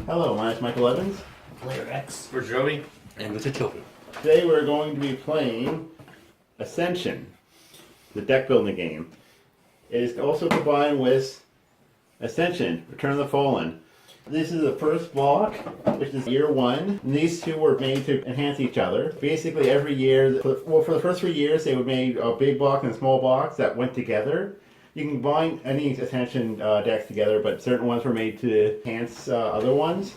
Hello, my name is Michael Evans. Player X. For Joey. And Mr. Token. Today we're going to be playing Ascension, the deck building game. It is also combined with Ascension, Return of the Fallen. This is the first block, which is year one. And these two were made to enhance each other. Basically every year, for the first 3 years, they would make a big block and a small box that went together. You can combine any Ascension decks together, but certain ones were made to enhance other ones.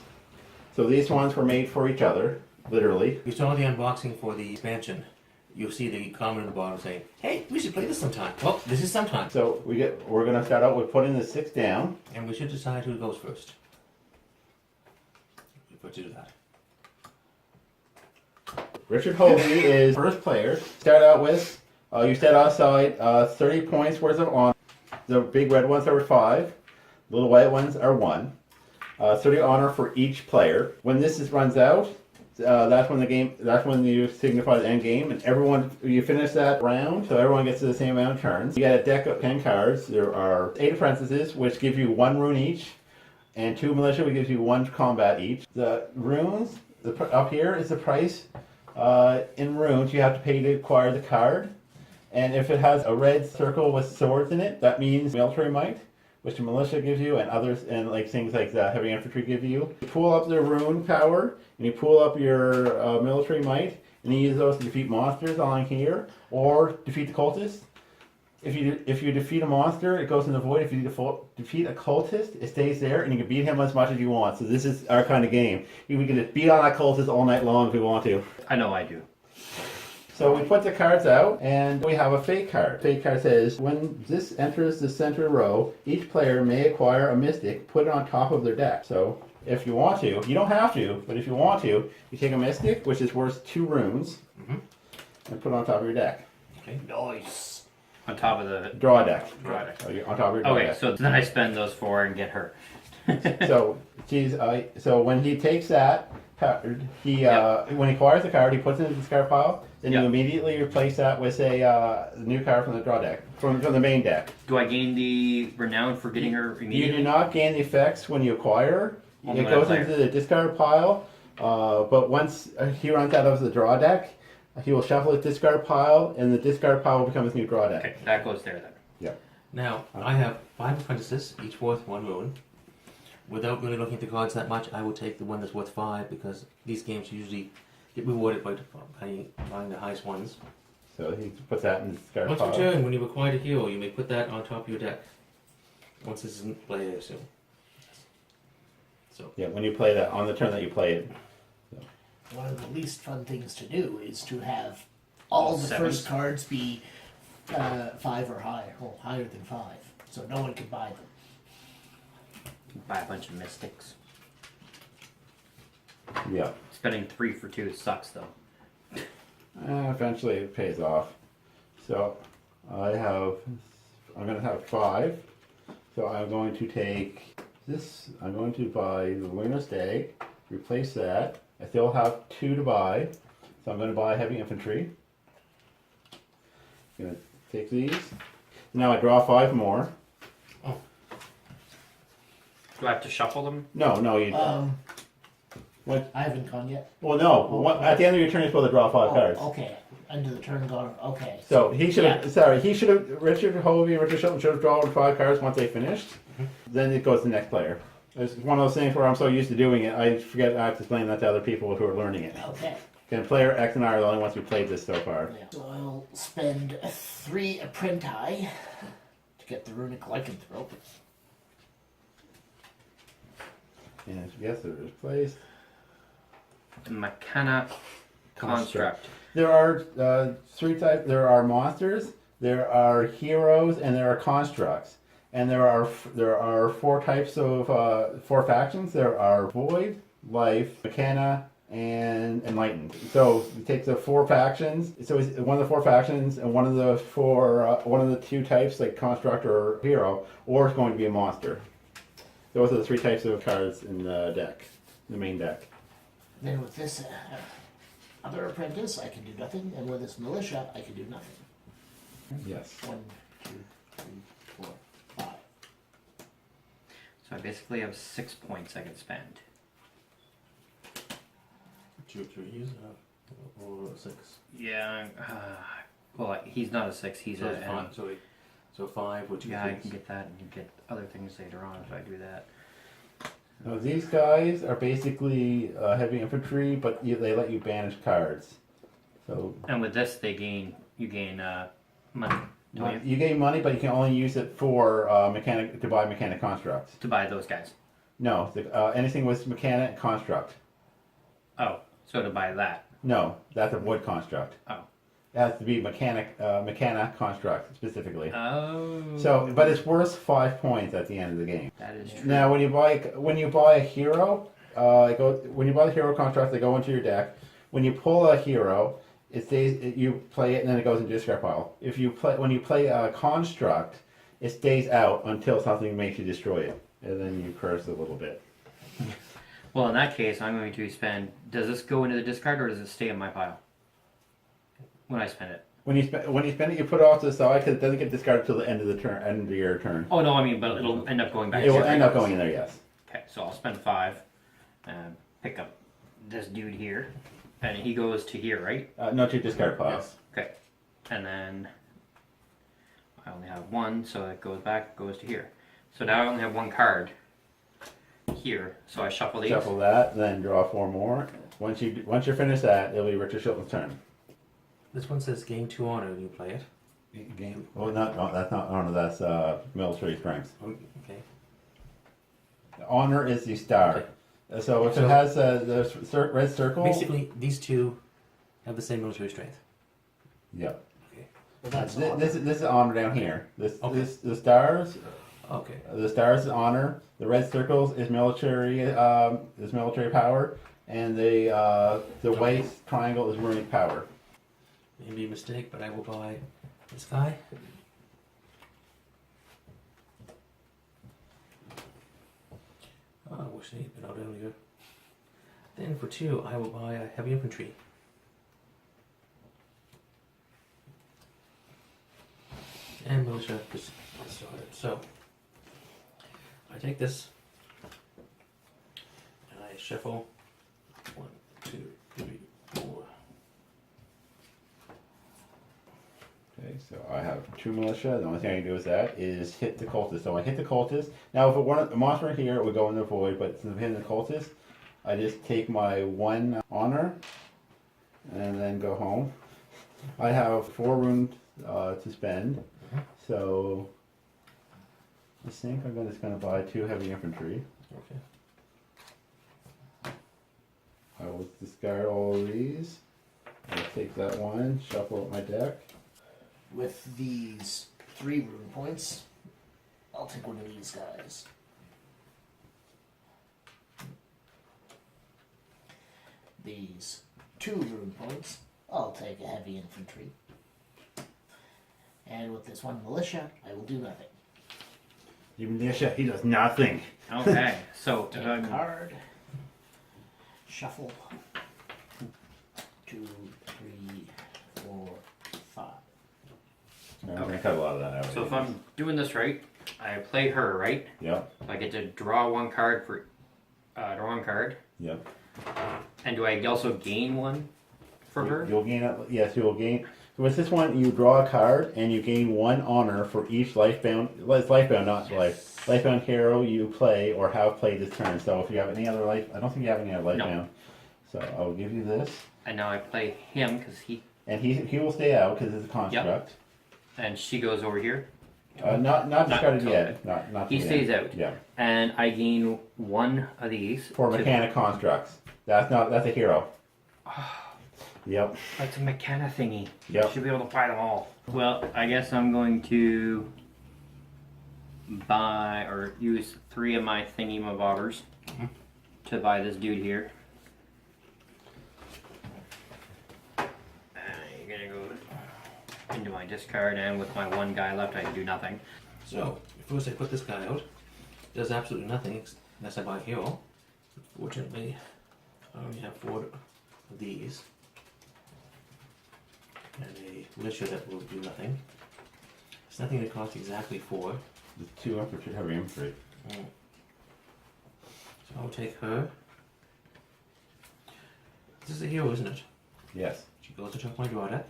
So these ones were made for each other, literally. You saw the unboxing for the expansion. You'll see the comment at the bottom saying, "Hey, we should play this sometime." Well, this is sometime. So we're going to start out with putting the 6 down. And we should decide who goes first. Before you do that. Richard Hovey is first player. Start out with, you set aside 30 points worth of honor. The big red ones are 5. Little white ones are 1. 30 honor for each player. When this runs out, that's when you signify the end game, and you finish that round, so everyone gets to the same amount of turns. You get a deck of 10 cards. There are 8 apprentices, which give you 1 rune each, and 2 militia, which gives you 1 combat each. The runes, up here is the price. In runes, you have to pay to acquire the card, and if it has a red circle with swords in it, that means military might, which the militia gives you, and others, and like things like the heavy infantry give you. You pull up the rune power, and you pull up your military might, and you use those to defeat monsters on here, or defeat the cultists. If you defeat a monster, it goes in the void. If you defeat a cultist, it stays there, and you can beat him as much as you want. So this is our kind of game. We can just beat on that cultist all night long if we want to. I know I do. So we put the cards out, and we have a fate card. Fate card says, when this enters the center row, each player may acquire a mystic, put it on top of their deck. So if you want to, you don't have to, but if you want to, you take a mystic, which is worth 2 runes, and put it on top of your deck. Okay. Nice. On top of the Draw a deck. draw deck. On top of your draw Okay, deck. so then I spend those 4 and get her. So when he takes that card, when he acquires the card, he puts it in the discard pile. Then you immediately replace that with a new card from the draw deck, from the main deck. Do I gain the renown for getting her immediately? You do not gain the effects when you acquire. Only It when I goes play into the discard pile, but once he runs out of the draw deck, he will shuffle his discard pile, and the discard pile will become his new draw deck. Okay, that goes there then. Yeah. Now, I have 5 apprentices, each worth 1 rune. Without really looking at the cards that much, I will take the one that's worth 5, because these games usually get rewarded by buying the highest ones. So he puts that in the discard Once pile. per turn, when you acquire a hero, you may put that on top of your deck. Once this isn't played, I assume. So. Yeah, when you play that, on the turn that you play it. One of the least fun things to do is to have all the Sevens. first cards be 5 or higher, or higher than 5, so no one can buy them. Buy a bunch of mystics. Yeah. Spending 3 for 2 sucks though. Eventually it pays off. So I'm going to have 5. So I'm going to take this. I'm going to buy the Lunar Stag, replace that. I still have 2 to buy, so I'm going to buy heavy infantry. I'm going to take these. Now I draw 5 more. Oh. Do I have to shuffle them? No, you don't. What? I haven't gone yet. Well, no. At the end of your turn, you're supposed to draw 5 cards. Okay, end of the turn gone. Okay. So he should have. Richard Hovey and Richard Shelton should have drawn 5 cards once they finished. Then it goes to the next player. It's one of those things where I'm so used to doing it, I forget I have to explain that to other people who are learning it. Okay. And player X and I are the only ones who played this so far. Yeah. So I'll spend 3 apprenti to get the runic lycanthrope. And yes, it is placed. Mechana construct. There are 3 types. There are monsters, there are heroes, and there are constructs. And there are 4 types of 4 factions. There are Void, Life, Mechana, and Enlightened. So you take the 4 factions. So it's one of the 4 factions, and one of the 2 types, like construct or hero, or it's going to be a monster. Those are the 3 types of cards in the deck, the main deck. Then with this other apprentice, I can do nothing, and with this militia, I can do nothing. Yes. 1, 2, 3, 4, 5. So I basically have 6 points I can spend. 2 3s or 6. Yeah. Well, he's not a 6. He's So a. it's 5. So 5 with 2 Yeah, I 3s. can get that and get other things later on if I do that. Now, these guys are basically heavy infantry, but they let you banish cards. So And with this, you gain money. Don't you? you gain money, but you can only use it for to buy mechanic constructs. To buy those guys. No, anything with mechanic construct. Oh, so to buy that. No, that's a wood construct. Oh. It has to be mechanic construct specifically. Oh. So, but it's worth 5 points at the end of the game. That is true. Now, when you buy a hero, when you buy the hero construct, they go into your deck. When you pull a hero, you play it and then it goes into your discard pile. When you play a construct, it stays out until something makes you destroy it, and then you curse a little bit. Well, in that case, I'm going to spend. Does this go into the discard or does it stay in my pile? When I spend it. When you spend it, you put it off to the side because it doesn't get discarded till the end of your turn. Oh no, I mean, but it'll end up going back. It will end up going in there, yes. Okay, so I'll spend 5, pick up this dude here, and he goes to here, right? No, to discard pile. Yes. Okay, and then I only have 1, so it goes to here. So now I only have 1 card here, so I shuffle these. Shuffle that, then draw 4 more. Once you're finished that, it'll be Richard Shilton's turn. This one says gain 2 honor when you play it. Game. Well, that's not honor. That's military strength. Okay. Honor is the star. Okay. So if it has the red circle. Basically, these two have the same military strength. Yeah. Okay. Well, that's This is honor down here. Okay. The stars. Okay. The stars is honor. The red circles is military. Is military power, and the white triangle is ruling power. Maybe a mistake, but I will buy this guy. I wish they had been out earlier. Then for 2, I will buy a heavy infantry. And militia just started. So I take this and I shuffle 1, 2, 3, 4. Okay, so I have 2 militia. The only thing I can do with that is hit the cultist. So I hit the cultist. Now, if it weren't a monster here, it would go in the void. But since I'm hitting the cultist, I just take my 1 honor and then go home. I have 4 runes to spend, so I think I'm just going to buy 2 heavy infantry. Okay. I will discard all of these. I'll take that 1, shuffle up my deck. With these 3 rune points, I'll take one of these guys. These 2 rune points, I'll take a heavy infantry. And with this 1 militia, I will do nothing. You militia, he does nothing. Okay, so Take a card. Shuffle. 2, 3, 4, 5. I'm going to cut a lot of that out. So if I'm doing this right, I play her, right? Yep, I get to draw 1 card for draw 1 card. yep. And do I also gain 1 for her? You'll gain, yes, you'll gain. So with this one, you draw a card and you gain 1 honor for each lifebound. Well, it's lifebound, not lifebound hero you play or have played this turn. So if you have any other life, I don't think you have any other lifebound. So I'll give you this, And now I play him because and he will stay out because it's a construct. and she goes over here. Not discarded until yet. Not He yet. stays out. Yeah, And I gain 1 of these. for to- mechanic constructs. That's a hero. Yep. That's a mechana thingy. Yep. Should be able to buy them all. Well, I guess I'm going to buy or use 3 of my thingy mabobbers to buy this dude here. You're gonna go into my discard, and with my 1 guy left, I can do nothing. So, first I put this guy out. Does absolutely nothing unless I buy a hero. Fortunately, I only have 4 of these. And a militia that will do nothing. It's nothing that costs exactly 4. The 2 infantry, heavy infantry. So I'll take her. This is a hero, isn't it? Yes. She goes to top my draw deck.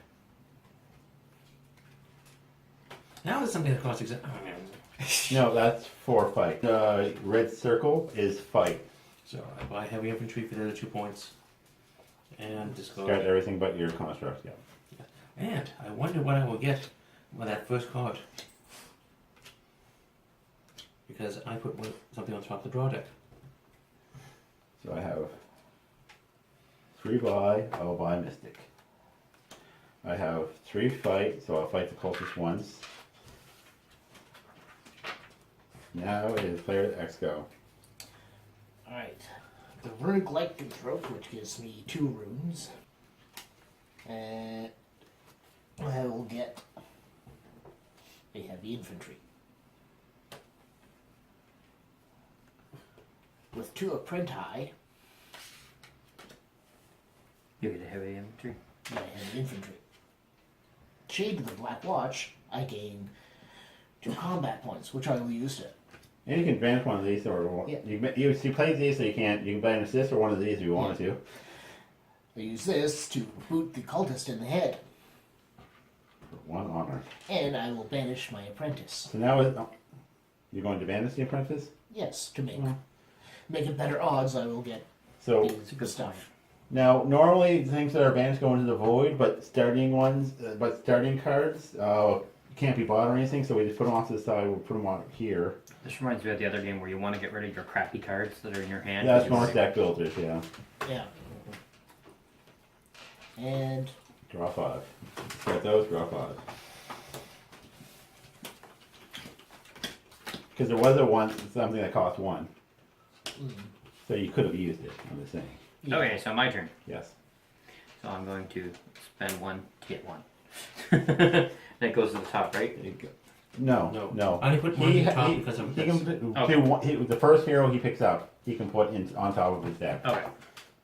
Now there's something that costs exactly. Oh, man. No, that's for fight. The red circle is fight. So I buy heavy infantry for the other 2 points. And discard. Got everything but your construct, yeah. And I wonder what I will get with that first card. Because I put something on top of the draw deck. So I have 3 buy, I will buy Mystic. I have 3 fight, so I'll fight the closest ones. Now it is player X go. Alright. The Runic Lycanthrope, which gives me 2 runes. And I will get a heavy infantry. With 2 apprenti, You get a heavy infantry. I heavy infantry. Shade of the Black Watch, I gain 2 combat points, which I will use to. And you can advance one of these, or Yeah. you play these, so you can buy an assist or one of these if you wanted to. I use this to boot the cultist in the head, For 1 honor. and I will banish my apprentice. So now you're going to banish the apprentice. Yes, to make it better odds, I will get So these good stuff. now normally things that are banished go into the void, but starting cards can't be bought or anything. So we just put them off to the side. We'll put them on here. This reminds me of the other game where you want to get rid of your crappy cards that are in your hand. Yeah, that's You more deck builders. Yeah. Yeah. And Draw 5. Got those. Draw 5. Because there was something that cost 1. So you could have used it. I'm just saying. Okay, so my turn. Yes. So I'm going to spend 1 to get 1. That goes to the top, right? No. I only put one on top because of he this. can Okay. do the first hero he picks up. He can put on top of his deck. Okay.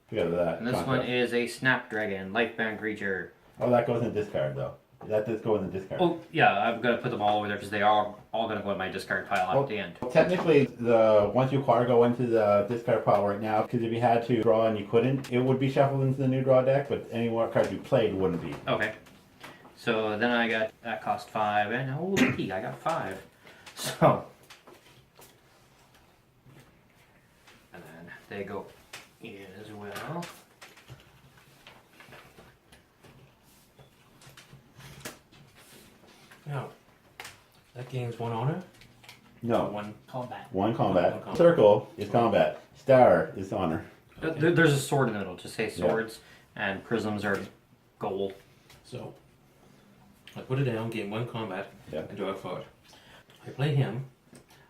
Because of that. And this one concept. is a Snapdragon, lifebound creature. Oh, that goes in the discard though. That does go in the discard. Oh, yeah, I'm going to put them all over there because they are all going to go in my discard pile at the end. Technically, the ones you acquire go into the discard pile right now. Because if you had to draw and you couldn't, it would be shuffled into the new draw deck. But any more cards you played wouldn't be. Okay. So then I got, that cost 5, and oh, looky, I got 5. So. And then they go in as well. Now, that gains 1 honor. No. 1. combat. One combat. One combat. Circle is combat. Star is honor. There's a sword in the middle, just say swords, and prisms are gold. So, I put it down, gain 1 combat, Yeah. and draw a card. I play him.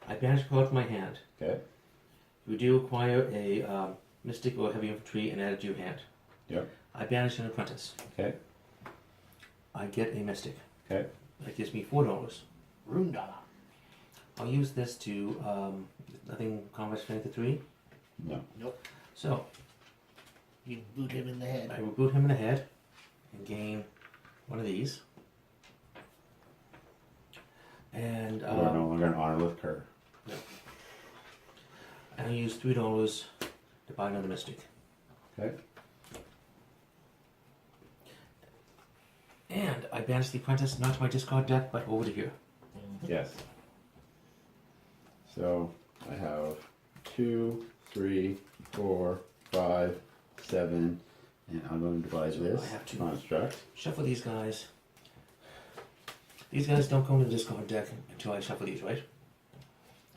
I banish a card from my hand. Okay. You do acquire a mystic or heavy infantry and add it to your hand. Yep. I banish an apprentice. Okay. I get a mystic. Okay. That gives me $4. Rune dollar. I'll use this to nothing combat strength to 3. No. Nope. So You boot him in the head. I will boot him in the head and gain one of these. And You are no longer an honorless card. and I use $3 to buy another mystic. Okay. And I banish the apprentice not to my discard deck, but over to here. Yes. So I have 2, 3, 4, 5, 7, and I'm going to divide this I have 2. construct. Shuffle these guys. These guys don't go into the discard deck until I shuffle these, right?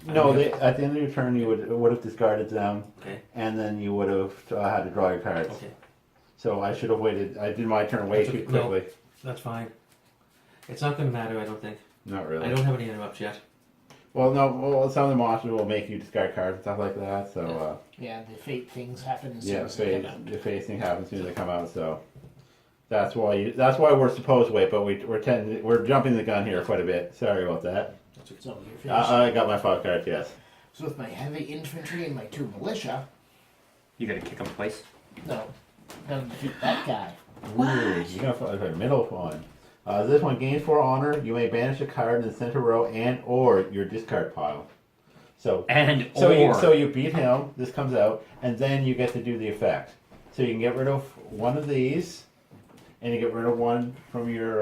No, at the end of your turn, you would have discarded them, Okay. and then you would have had to draw your cards. Okay. So I should have waited. I did my turn way That's too okay. No. quickly. That's fine. It's not going to matter, I don't think. Not really. I don't have any interrupts yet. Well, no. Well, some of the monsters will make you discard cards and stuff like that. So Yeah, the fate things happen as soon yeah, as they come out. the facing happens as soon as they come out. So that's why we're supposed to wait. But we're jumping the gun here quite a bit. Sorry about that. So you're finished. I got my 5 cards. Yes. So with my heavy infantry and my 2 militia, You gotta kick them twice. no, gotta defeat that guy. Ooh, you got a middle one. This one gains 4 honor. You may banish a card in the center row and or your discard pile. So And so you beat him. This comes out, and then you get to do the effect. So you can get rid of one of these, and you get rid of one from your.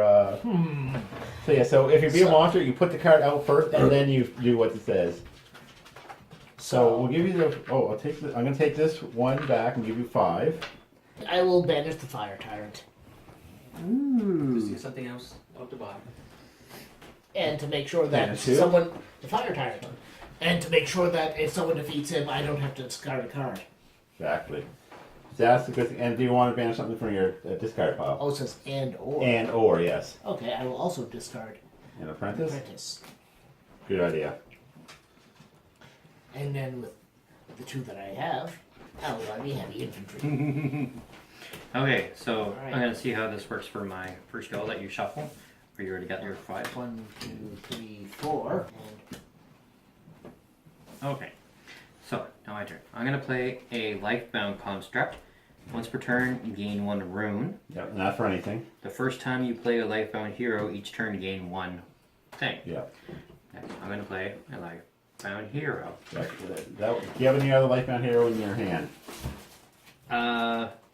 So yeah, so if you beat a monster, you put the card out first, and then you do what it says. So we'll give you the. Oh, I'll take. I'm gonna take this one back and give you 5. I will banish the fire tyrant. Is there something else out to buy? And to make sure that Banish who? someone. The fire tyrant. And to make sure that if someone defeats him, I don't have to discard a card. Exactly. So that's the good thing. And do you want to banish something from your discard pile? Oh, it says and or. And or yes. Okay, I will also discard An apprentice. apprentice. Good idea. And then with the 2 that I have, I'll let me heavy infantry. Okay, so Alright. I'm gonna see how this works for my first go. I'll let you shuffle. Or you already got your 5. 1, 2, 3, 4. And Okay, so now my turn. I'm gonna play a Lifebound Construct. Once per turn, you gain 1 rune. Yep. Not for anything. The first time you play a Lifebound hero, each turn you gain 1 thing. Yeah. Next, I'm gonna play a Lifebound hero. Do you have any other Lifebound hero in your hand?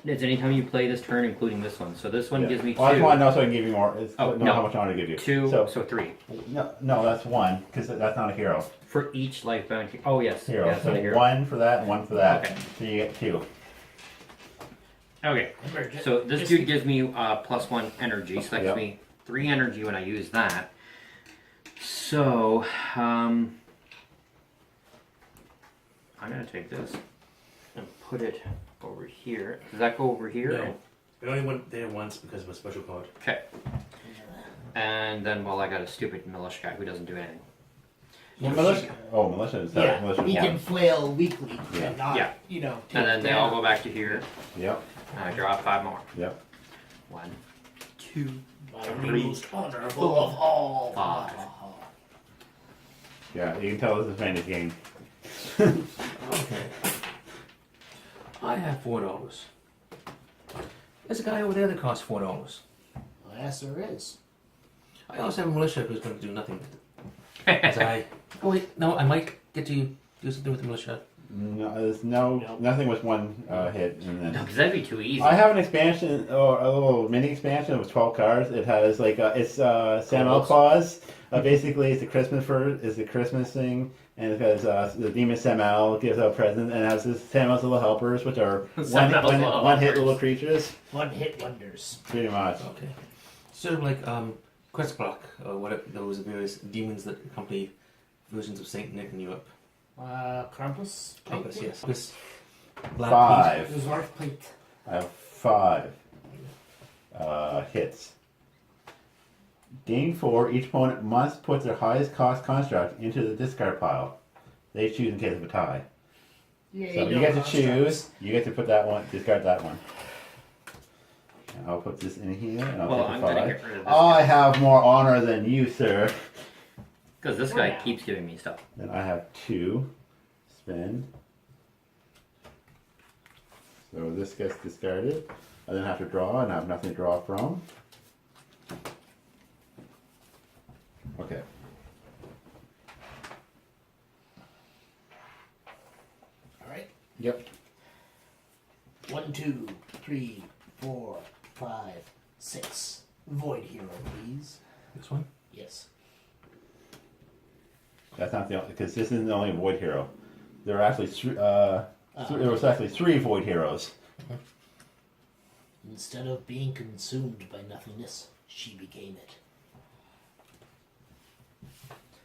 It's anytime you play this turn, including this one. So this one Yeah. gives me 2. Well, I just want to know so I can give you more. Oh, know no. how much I want to give you. 2, So, so 3. no, that's 1 because that's not a hero. For each Lifebound hero. Oh, yes. Hero. Yeah, that's So not a hero. 1 for that and 1 for that. Okay. So you get 2. Okay. emergent. So this dude gives me +1 energy, so that Yep. gives me 3 energy when I use that. So, I'm gonna take this and put it over here. Does that go over here? No. It only went there once because of a special card. Okay. And then, well, I got a stupid militia guy who doesn't do anything. Well, militia. Oh, militia. Sorry, Yeah, militia. he can flail weekly Yeah. and not, Yeah. you know, take And then it they all down. go back to here. Yep. And I draw 5 more. Yep. 1, 2, My 3, most honorable of all. 5. Yeah, you can tell this is a fantasy game. Okay. I have $4. There's a guy over there that costs $4. Well, yes, there is. I also have a militia who's going to do nothing with it. As I. Oh wait, no, I might get to do something with the militia. No, there's Nope. nothing with 1 hit, and then. No, because that'd be too easy. I have an expansion or a little mini expansion with 12 cards. It has like it's Samuel Claus. Basically, it's the Christmas thing, and it has the demon Samuel gives out presents, and it has this Samuel's little helpers, which are Samuel's little one hit helpers. little creatures. One hit wonders. Pretty much. Okay. Sort of like Quest Block or whatever those various demons that accompany versions of Saint Nick in Europe. Krampus? Compass, yes. This black 5. Zarf plate. I have 5 hits. Gain 4. Each opponent must put their highest cost construct into the discard pile. They choose in case of a tie. Yeah, So you get to choose. You get to put that one. Discard that one. And I'll put this in here, and I'll Well, take I'm a gonna 5. get rid of this I guy. have more honor than you, sir. Because this Oh, guy yeah. keeps giving me stuff. Then I have 2. Spend. So this gets discarded. I then have to draw, and I have nothing to draw from. Okay. Alright. Yep. 1, 2, 3, 4, 5, 6. Void hero, please. This one? Yes. That's not the only, because this isn't the only void hero. There are actually there was actually 3 void heroes. Instead of being consumed by nothingness, she became it.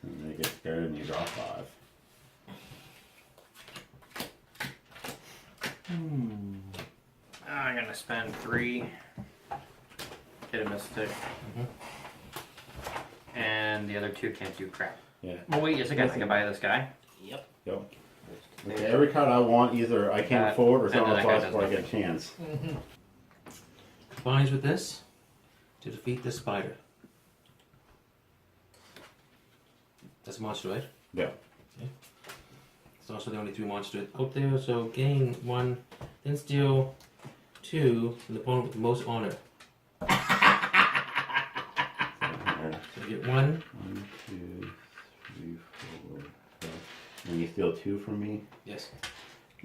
And they get scared and you draw 5. I'm gonna spend 3. Get a mystic. And the other 2 can't do crap. Yeah. Oh wait, yes, I think I buy this guy. Yep. Yep. Okay, every card I want, either I can't afford or And then someone that guy else does before I get a nothing. chance. Combines with this to defeat this spider. That's a monster, right? Yeah. It's also the only 2 monsters out there, so gain 1, then steal 2 from the opponent with the most honor. So you get 1, 1, 2, 3, 4, 5. And you steal 2 from me. yes.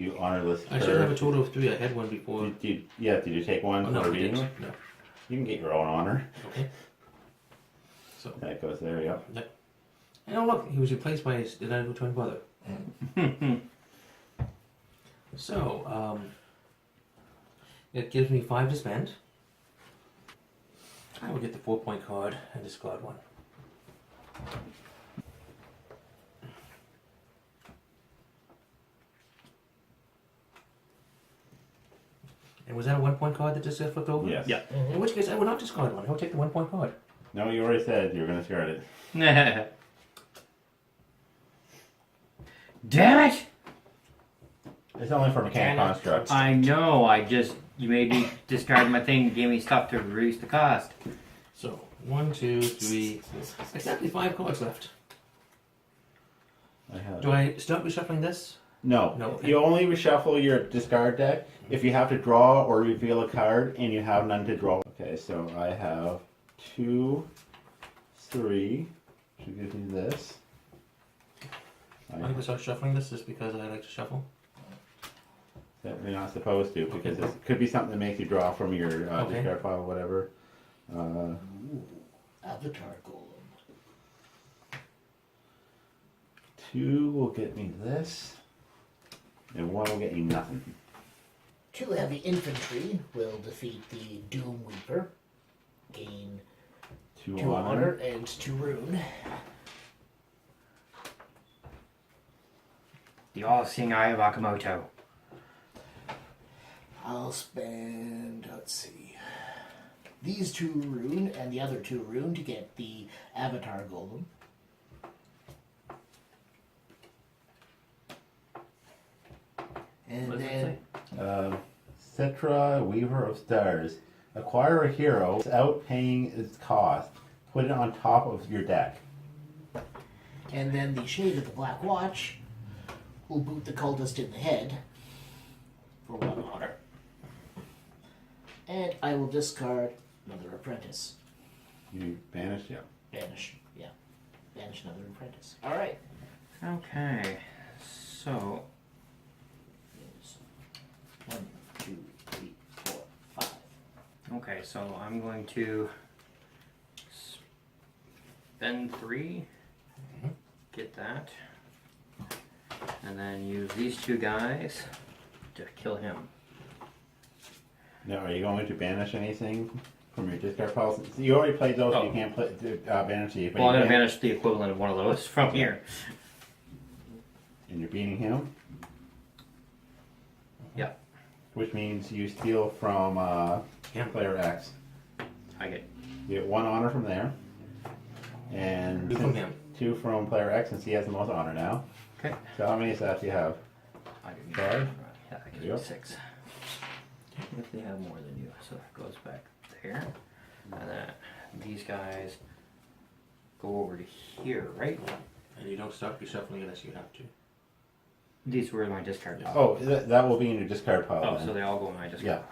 You honor this I card. should have a total of 3. I had one before. Did you take one Oh, no, for I reading? didn't. No. You can get your own honor. Okay. So. That goes there, yep. And oh look, he was replaced by his identical twin brother. So, it gives me 5 to spend. I will get the 4-point card and discard one. And was that a 1-point card that just got flipped over? Yes. Yeah. In which case, I will not discard one. I will take the 1-point card. No, you already said you were going to discard it. Damn it! It's only for mechanic Damn it. constructs. I know, you made me discard my thing and gave me stuff to reduce the cost. So, 1, 2, 3, exactly 5 cards left. I have. Do I start reshuffling this? No. No, okay. You only reshuffle your discard deck if you have to draw or reveal a card and you have none to draw. Okay, so I have 2, 3, which gives me this. I'm going to start shuffling this just because I like to shuffle. That you're not supposed to because it could be something that makes you draw from your Okay. discard pile or whatever. Ooh, Avatar Golem. 2 will get me this, and 1 will get me nothing. 2 heavy infantry will defeat the Doom Weeper. Gain 2 2 honor. honor and 2 rune. The all-seeing eye of Akamoto. I'll spend, let's see, these 2 rune and the other 2 rune to get the Avatar Golem. And What does it then say? Cetra, Weaver of Stars. Acquire a hero without paying its cost. Put it on top of your deck. the Shade of the Black Watch will boot the cultist in the head for 1 honor. And I will discard another apprentice. You banish, yeah. Banish, yeah. Banish another apprentice. Alright. Okay, so 1, 2, 3, 4, 5. okay, so I'm going to spend 3, get that, and then use these 2 guys to kill him. Now, are you going to banish anything from your discard pile? You already played those, so you Oh. can't play, banish these. Well, I'm going to banish the equivalent of one of those from here. And you're beating him, Yeah, which means you steal from player X. I get You get 1 honor from there. And 2 from him. 2 from player X, since he has the most honor now. Okay. So how many stats do you have? I do. 5? Yeah, that gives Yep. me 6. If they have more than you, so it goes back there. And then these guys go over to here, right? And you don't start reshuffling unless you have to. These were my discard pile. Oh, that will be in your discard pile Oh, then. so they all go in my discard Yeah.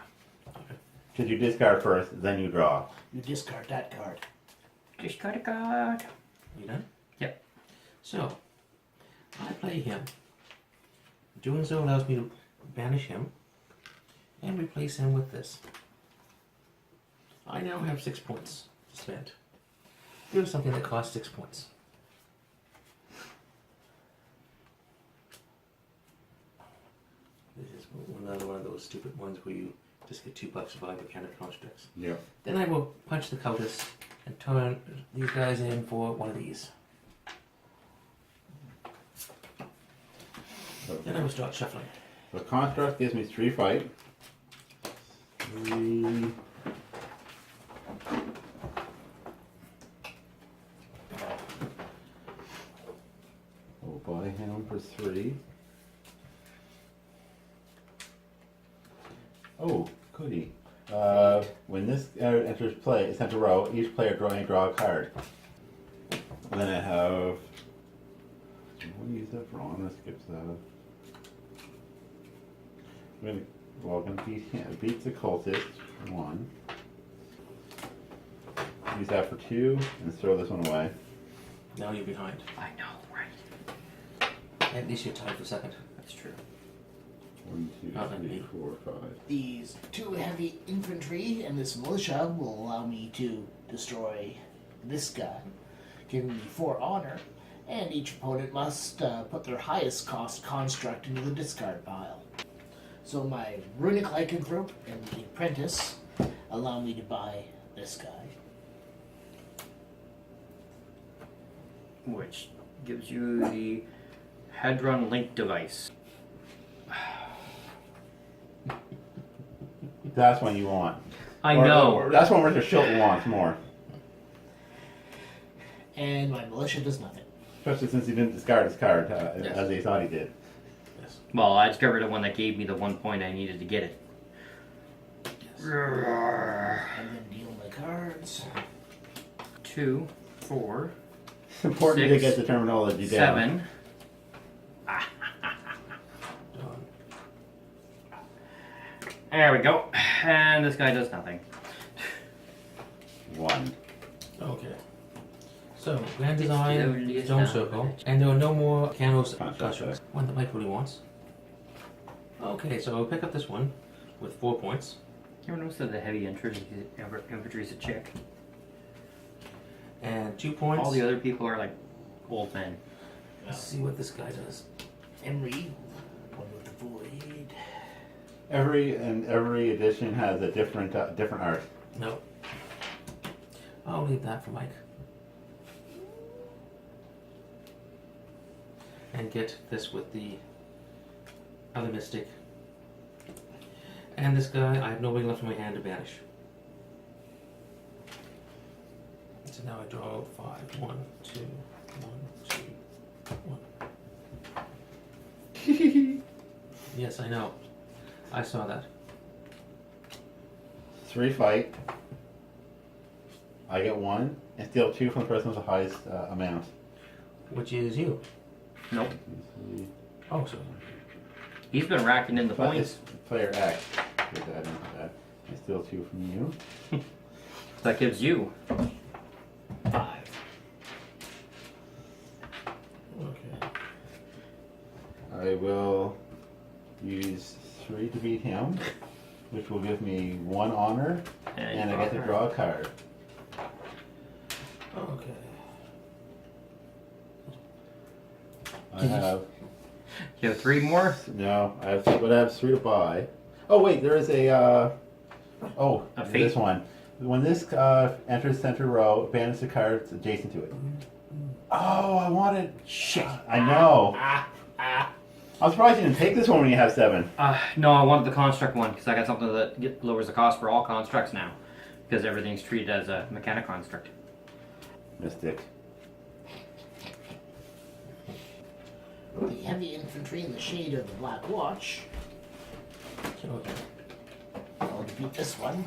pile. Because you discard first, then you draw. You discard that card. Discard a card. You done? Yep. So, I play him. Doing so allows me to banish him and replace him with this. I now have 6 points to spend. Here's something that costs 6 points. This is another one of those stupid ones where you just get $2 to buy mechanic constructs. Yep. Then I will punch the cultist and turn these guys in for one of these. Then I will start shuffling. The construct gives me 3 fight. 3. We'll buy him for 3. Oh, goody. When this enters play, center row, each player draw a card. And then I have. What do you use that for? I'm gonna skip that. I'm gonna beat him. Beat the cultist. 1. Use that for 2, and throw this one away. Now you're behind. I know, right? At least you're tied for second. That's true. 2, Oh, that'd 3, be- 4, 5. These 2 heavy infantry and this militia will allow me to destroy this guy, giving me 4 honor, and each opponent must put their highest cost construct into the discard pile. So my runic lycanthrope and the apprentice allow me to buy this guy. Which gives you the Hadron Link device. That's one you want. I Or- know. or that's one Richard Shilton wants more. And my militia does nothing. Especially since he didn't discard his card Yes. as he thought he did. Yes. Well, I just got rid of one that gave me the 1 point I needed to get it. Yes. I'm gonna deal my cards. 2, 4, It's important 6, to get the terminology down. 7. Done. There we go. And this guy does nothing. 1. Okay. So, Grand It's Design, slowly Zone down. Circle, and there are no more candles Construct, constructs. One that Mike really wants. Okay, so I'll pick up this one with 4 points. You ever notice that the heavy infantry is a chick? And 2 points. All the other people are like old men. Let's see what this guy does. Emery, one with the void. Every edition has a different art. No. I'll leave that for Mike. And get this with the other mystic. And this guy, I have nobody left in my hand to banish. So now I draw 5. 1, 2, 1, 2, 1. Yes, I know. I saw that. 3 fight. I get 1 and steal 2 from the person with the highest amount. Which is you. Nope. Oh, sorry. He's been racking in the But points. it's player X. Get that into that. I steal 2 from you. That gives you 5. Okay. I will use 3 to beat him, which will give me 1 honor, and I get to draw a card. Okay. I have You have 3 more? no. I have, but I have 3 to buy. Oh wait, there is a. A fate? This one. When this enters center row, banish the cards adjacent to it. Oh, I wanted. Shit. I know. I'm surprised you didn't take this one when you have 7. No, I wanted the construct one because I got something that lowers the cost for all constructs now. Because everything's treated as a mechanic construct. Mystic. The heavy infantry in the shade of the Black Watch. Okay. I'll defeat this one.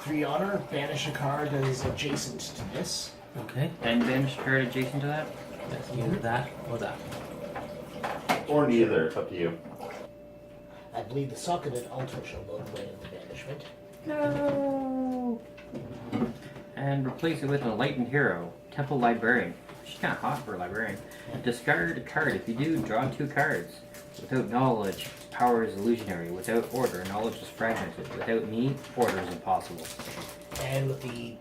3 honor, banish a card that is adjacent to this. Okay. Then banish card adjacent to that. That's either that or that. Or neither. It's up to you. I believe the socketed altar shall go the way of the banishment. No. And replace it with a latent hero, Temple Librarian. She's kind of hot for a librarian. Discard a card. If you do, draw 2 cards. Without knowledge, power is illusionary. Without order, knowledge is fragmented. Without me, order is impossible. And with the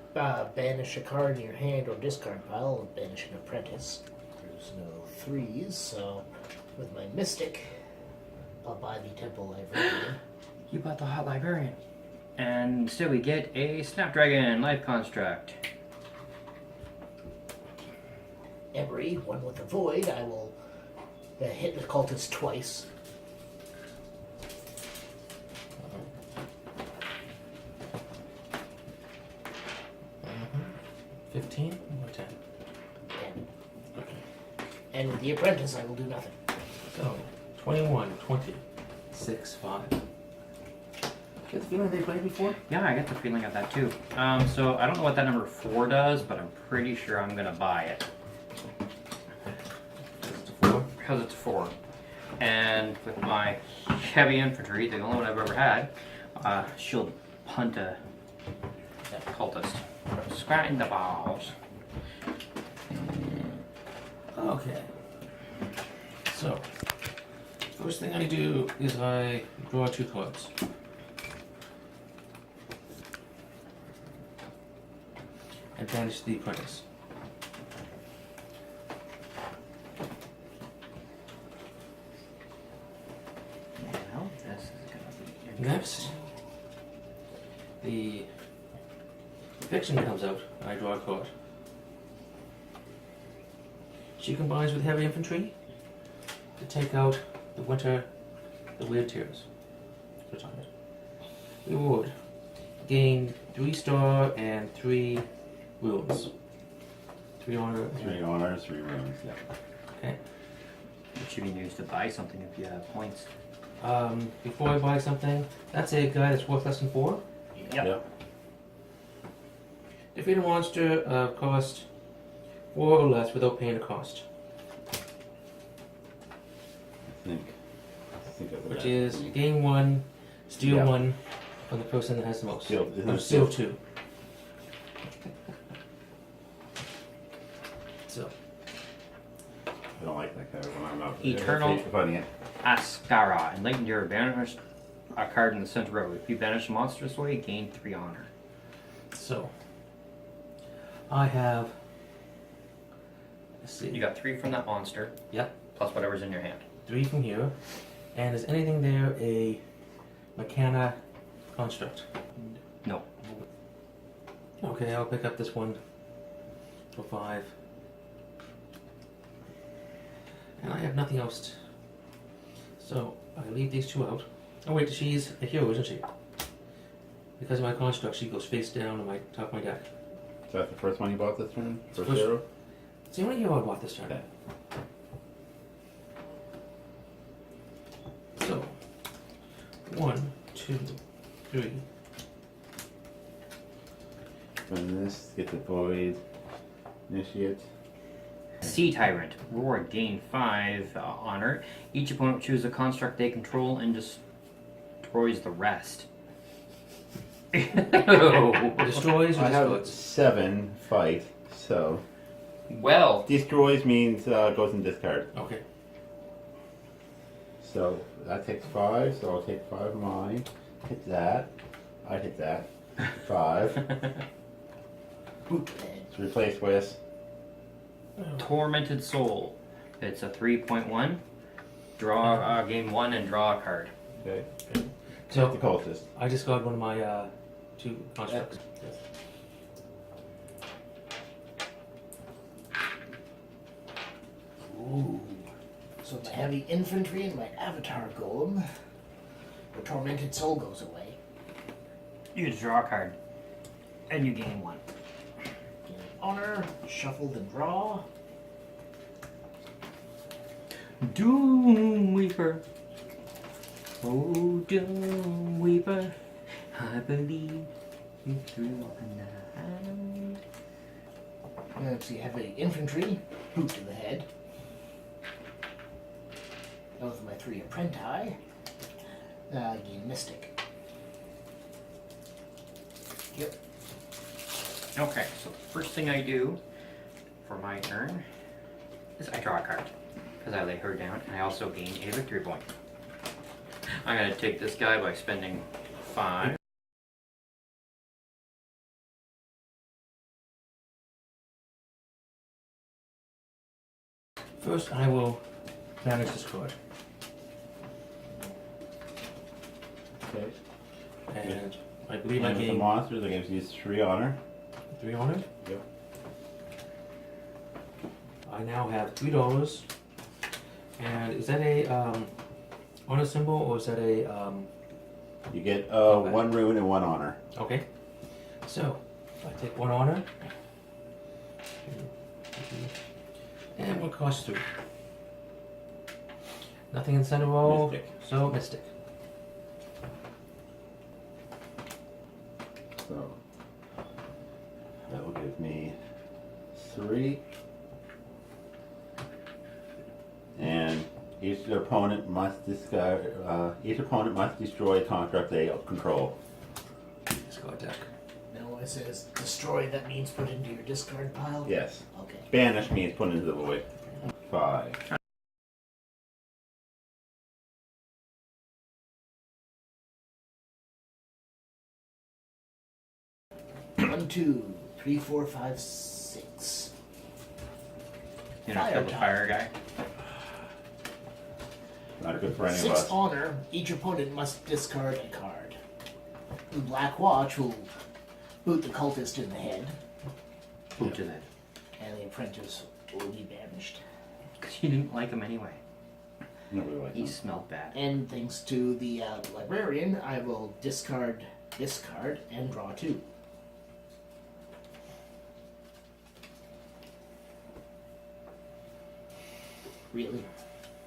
banish a card in your hand or discard pile, banish an apprentice. There's no 3s, so with my mystic, I'll buy the temple librarian. You bought the hot librarian. And still we get a Snapdragon Life Construct. Emery, one with the void, I will hit the cultist twice. Mm-hmm. 15 or 10? 10. Okay. And with the apprentice, I will do nothing. So, 21, 20, 6, 5. Get the feeling they played before? Yeah, I get the feeling of that too. So I don't know what that number 4 does, but I'm pretty sure I'm gonna buy it. It's a 4. Because it's 4. And with my heavy infantry, the only one I've ever had, she'll punt a cultist. Squat in the balls. Okay. So, First thing I do is I draw 2 cards. And banish the apprentice. Now, this is gonna be Next, the fiction comes out. I draw a card. She combines with heavy infantry to take out the weird tears. Reward. Gain 3 star and 3 wounds. 3 honor. 3 honors, 3 runes. Yeah. Okay. Which you can use to buy something if you have points. Before I buy something, that's a guy that's worth less than 4. Yep. Defeat a monster cost 4 or less without paying a cost. I think of Which that. is gain 1, steal Yeah. 1 from the person that has the most. Steal- isn't Or it steal steal? 2. So, I don't like that card when I'm out. Eternal- Finding it. Ascara. Enlightened hero. Banish a card in the center row. If you banish a monster this way, gain 3 honor. so I have. Let's see. You got 3 from that monster. Yep. Plus whatever's in your hand. 3 from here. And is anything there a Mechana construct? No. Okay, I'll pick up this one for 5. And I have nothing else. So I leave these 2 out. Oh wait, she's a hero, isn't she? Because of my construct, she goes face down on my top of my deck. Is that the first one you bought this turn? First First- hero? It's the only hero I bought this turn. Okay. So 1, 2, 3. Spend this, get the void, initiate. Sea Tyrant. Roar. Gain 5 honor. Each opponent chooses a construct they control and destroys the rest. Destroys or I have destroys? 7 fight, so Well, destroys means goes in discard. Okay. So that takes 5, so I'll take 5 of mine. Hit that. I hit that. 5. Boot to the head. It's replaced with Tormented Soul. It's a 3.1. Draw gain 1 and draw a card. okay. So The cultist. I discard one of my 2 constructs. Ooh. So my heavy infantry and my avatar golem. The tormented soul goes away. You get to draw a card. And you gain 1. Gain honor, shuffle the draw. Doom Weeper. Oh, Doom Weeper. I believe you through the night. Let's see, heavy infantry, boot to the head. Those are my 3 apprenti. Gain mystic. Yep. Okay, so the first thing I do for my turn is I draw a card. Because I lay her down, and I also gain a victory point. I'm going to take this guy by spending 5. First, I will manage this card. Okay. And I believe I And with the gain monsters, I give you 3 honor. 3 honor. Yep. I now have $3. And is that a honor symbol or is that a You get Okay. 1 rune and 1 honor. okay? So I take 1 honor. And what costs 3? Nothing in center roll. Mystic. So mystic. So that will give me 3. And each opponent must discard. Each opponent must destroy a construct they control. Discard deck. Now when it says destroy, that means put into your discard pile? Yes. Okay. Banish means put into the void. 5. 1, 2, 3, 4, 5, 6. You know, Fire kill the type. fire guy. Not good for any of 6 us. honor. Each opponent must discard a card. The Black Watch will boot the cultist in the head, Boot to that. and the apprentice will be banished. Because you didn't like him anyway. Nobody likes He him. smelled bad. And thanks to the librarian, I will discard this card and draw 2. Really?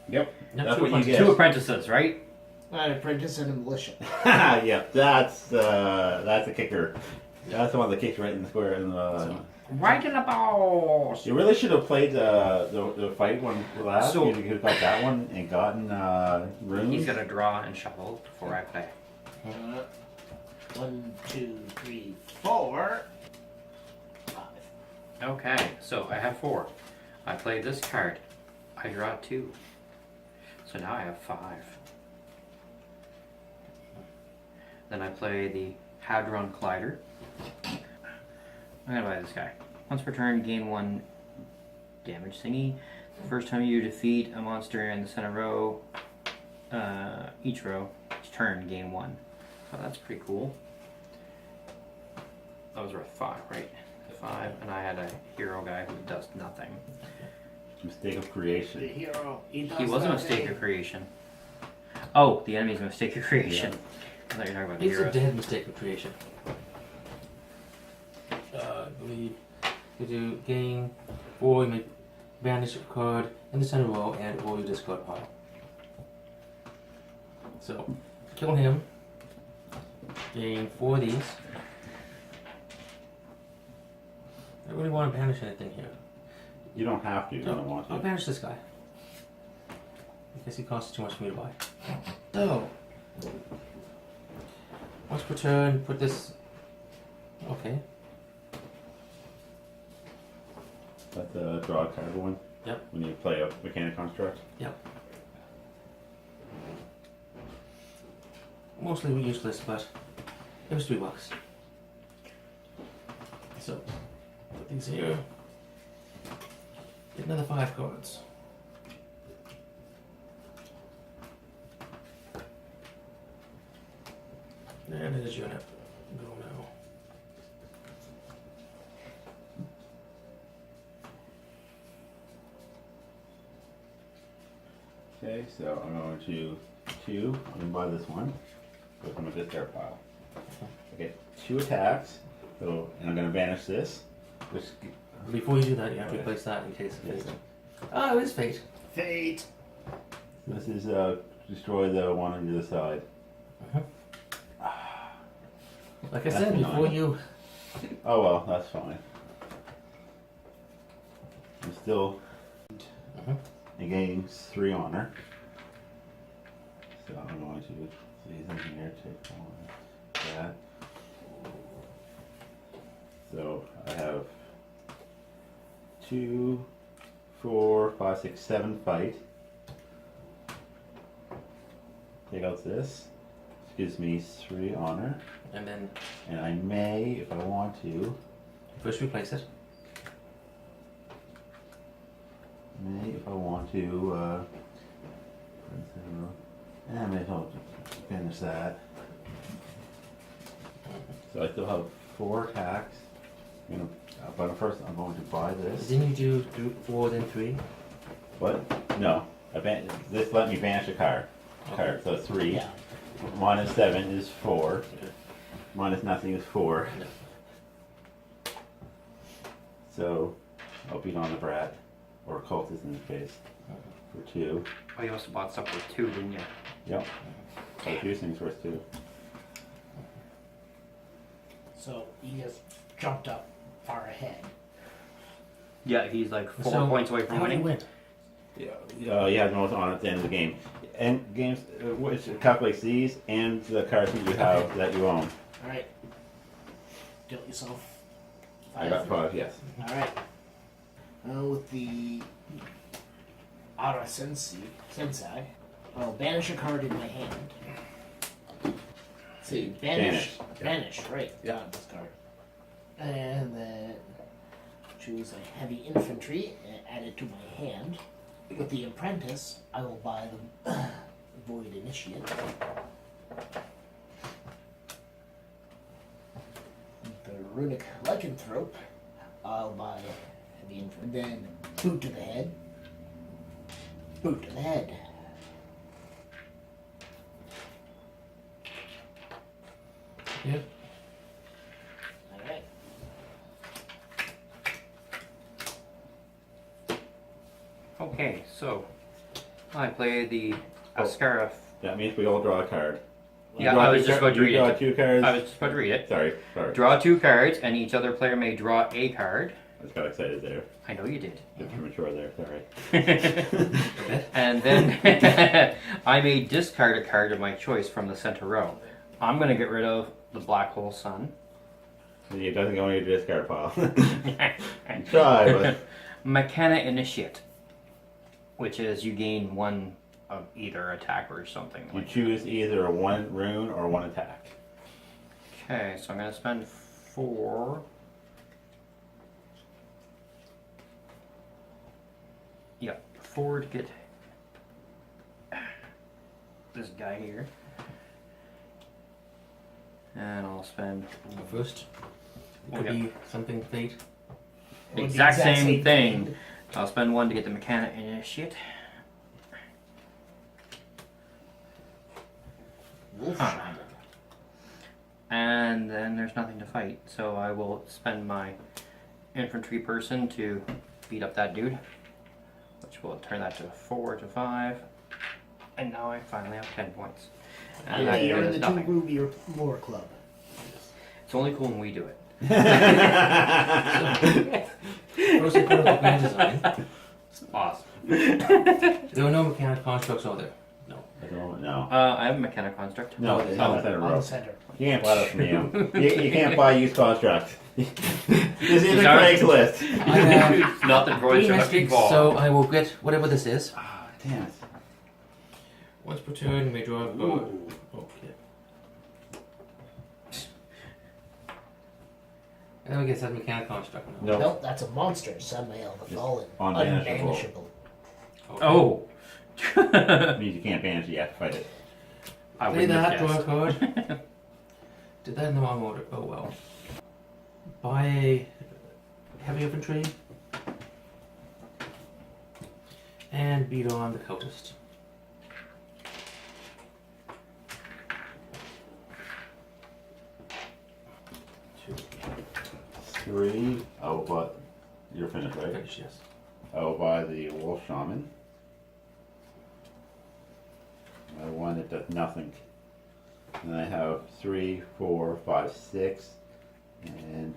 Yep. Not That's two what you get. Two apprentices, right? An apprentice and a militia. Yep. That's a kicker. That's the one that kicks right in the square. In the, Right in the balls! you really should have played the fight one last. So- You could have got that one and gotten runes. He's got to draw and shuffle before I play. 1, 2, 3, 4, 5. Okay, so I have 4. I play this card. I draw 2. So now I have 5. Then I play the Hadron Collider. I'm gonna buy this guy. Once per turn, gain 1 damage thingy. The first time you defeat a monster in the center row, each row, each turn, gain 1. So that's pretty cool. That was worth 5, right? 5, and I had a hero guy who does nothing. Mistake of The creation. hero. He was a mistake of creation. Oh, the enemy's a mistake of creation. Yeah. I thought you were talking about the It's a heroes. dead mistake of creation. I believe you do gain 4, you may banish a card in the center row and or your discard pile. So, kill him. Gain 4 of these. I don't really want to banish anything here. You don't have to. You don't want I'll to. banish this guy. Because he costs too much for me to buy. So, once per turn, put this. Okay. That's the draw card one. Yep. When you play a mechanic construct. Yep. Mostly useless, but it was $3. So, put these here. Get another 5 cards. And it is unit. Go now. Okay, so I'm going to 2. I'm going to buy this one. Go from a discard pile. I get 2 attacks. So, and I'm going to banish this. Which Before you do that, you have to Okay. replace that in case of Yes. fate. Oh, it is fate. Fate. this is destroy the one on the other side. Like I That's said, before annoying. you. Oh well, that's fine. I'm still gaining 3 honor. So I'm going to see these in here, take one, that. So I have 2, 4, 5, 6, 7 fight. Take out this. This gives me 3 honor. And then And I may, if I want to, first replace it. if I want to, and I may as well finish that. So I still have 4 attacks. But first I'm going to buy this. Didn't you do 4 then 3? What? No. This let me banish a card. So 3. Yeah. Minus 7 is 4. Minus nothing is 4. No. So I'll beat on the brat, or cultist in this case, for 2. Oh, you also bought stuff with 2, didn't you? Yep. So a few things worth 2. So he just jumped up far ahead. Yeah, he's like 4 So, points away from how do you winning. win? Yeah, you have the most honor at the end of the game. And games, which calculates these and the cards that you have that you own. Alright. Dealt yourself. I got 5, yes. Alright. With the Ara Sensei, I'll banish a card in my hand. See, banish. Banish. Banish, right. Yeah. Not discard. And then choose a heavy infantry and add it to my hand. With the apprentice, I will buy the Void Initiate. With the Runic Lycanthrope, I'll buy heavy infantry. Then boot to the head. Boot to the head. Yeah. Alright. Okay, so I play the Ascara. That means we all draw a card. You Yeah, draw I was two just car- about to read You draw it. 2 cards. I was just about to read it. Sorry. Draw 2 cards, and each other player may draw a card. I just got excited there. I know you did. Bit premature there. Sorry. And then I may discard a card of my choice from the center row. I'm going to get rid of the Black Hole Sun. It doesn't go into your discard pile. Try, but Mechana Initiate, which is you gain 1 of either attack or something. you Like choose either 1 rune or 1 attack. Okay, so I'm going to spend 4. Yep, 4 to get this guy here. And I'll spend First, Oh, could yeah. be something fate. Or the exact same thing. I'll spend 1 to get the Mechanic Initiate. Wolf Huh. Shaman. And then there's nothing to fight, so I will spend my infantry person to beat up that dude, which will turn that to 4 to 5. And now I finally have 10 points. And that You're in is the nothing. 2 Ruby or more club. It's only cool when we do it. First, I put up a grand design. It's awesome. There were no mechanic constructs, are there? No. At the moment, no. I have a Mechanic Construct. No, it's on the center On row. the center. You can't buy that from you. You can't buy used constructs. This is a Sorry. Craigslist. I have Not the droids 3 are fucking mystics, ball. so I will get whatever this is. Ah, damn it. Once per turn, you may draw a card. Ooh. Okay. And I guess that's mechanic construct now. No. Nope, that's a monster. Samael the Just Fallen. unbanishable. Okay. Oh! It means you can't banish it, you have to fight it. I Play wouldn't have that, draw a guessed. card. Did that in the wrong order. Oh well. Buy a heavy infantry. And beat on the cultist. Two. 3. I will buy. You're finished, right? Finish, yes. I will buy the Wolf Shaman. I have 1 that does nothing. And I have 3, 4, 5, 6. And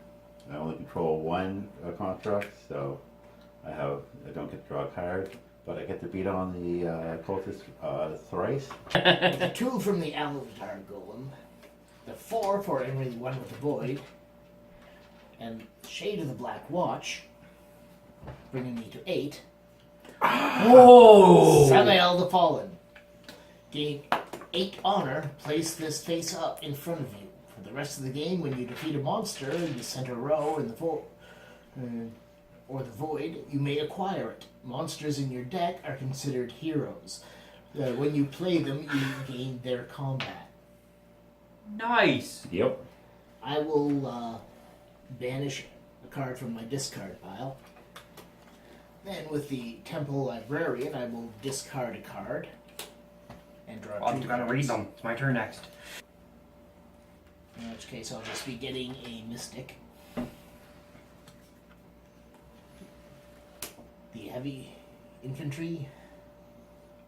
I only control 1 construct, so I don't get to draw a card. But I get to beat on the cultist thrice. The 2 from the Alatar Golem. The 4 for every 1 with the Void. And Shade of the Black Watch. Bringing me to 8. Oh! Samael the Fallen. Gain 8 honor. Place this face up in front of you. For the rest of the game, when you defeat a monster in the center row in the or the void, you may acquire it. Monsters in your deck are considered heroes. When you play them, you gain their combat. Nice! Yep. I will banish a card from my discard pile. Then with the Temple Librarian, I will discard a card and draw 2 I'm gonna cards. read them. It's my turn next. In which case, I'll just be getting a Mystic. The Heavy Infantry.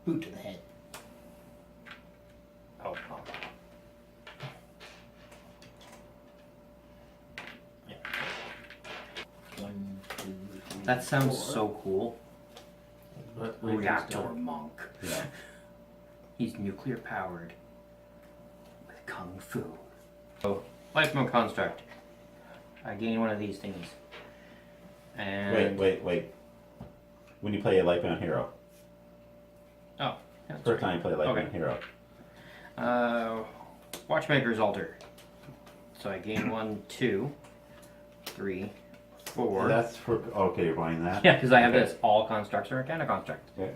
Boot to the head. Oh, One, two, three, that sounds 4. so cool. But Reactor Monk. Yeah. He's nuclear powered. With Kung Fu. Oh, Life Mode Construct. I gain 1 of these things. And Wait. When you play a Lightbound Hero. Oh, that's First right. time you play Lightbound Okay. Hero. Watchmaker's Altar. So I gain 1, 2. 3, 4. That's for okay. You're buying that. Yeah, because I have Okay. this. All constructs are mechanic construct. Okay.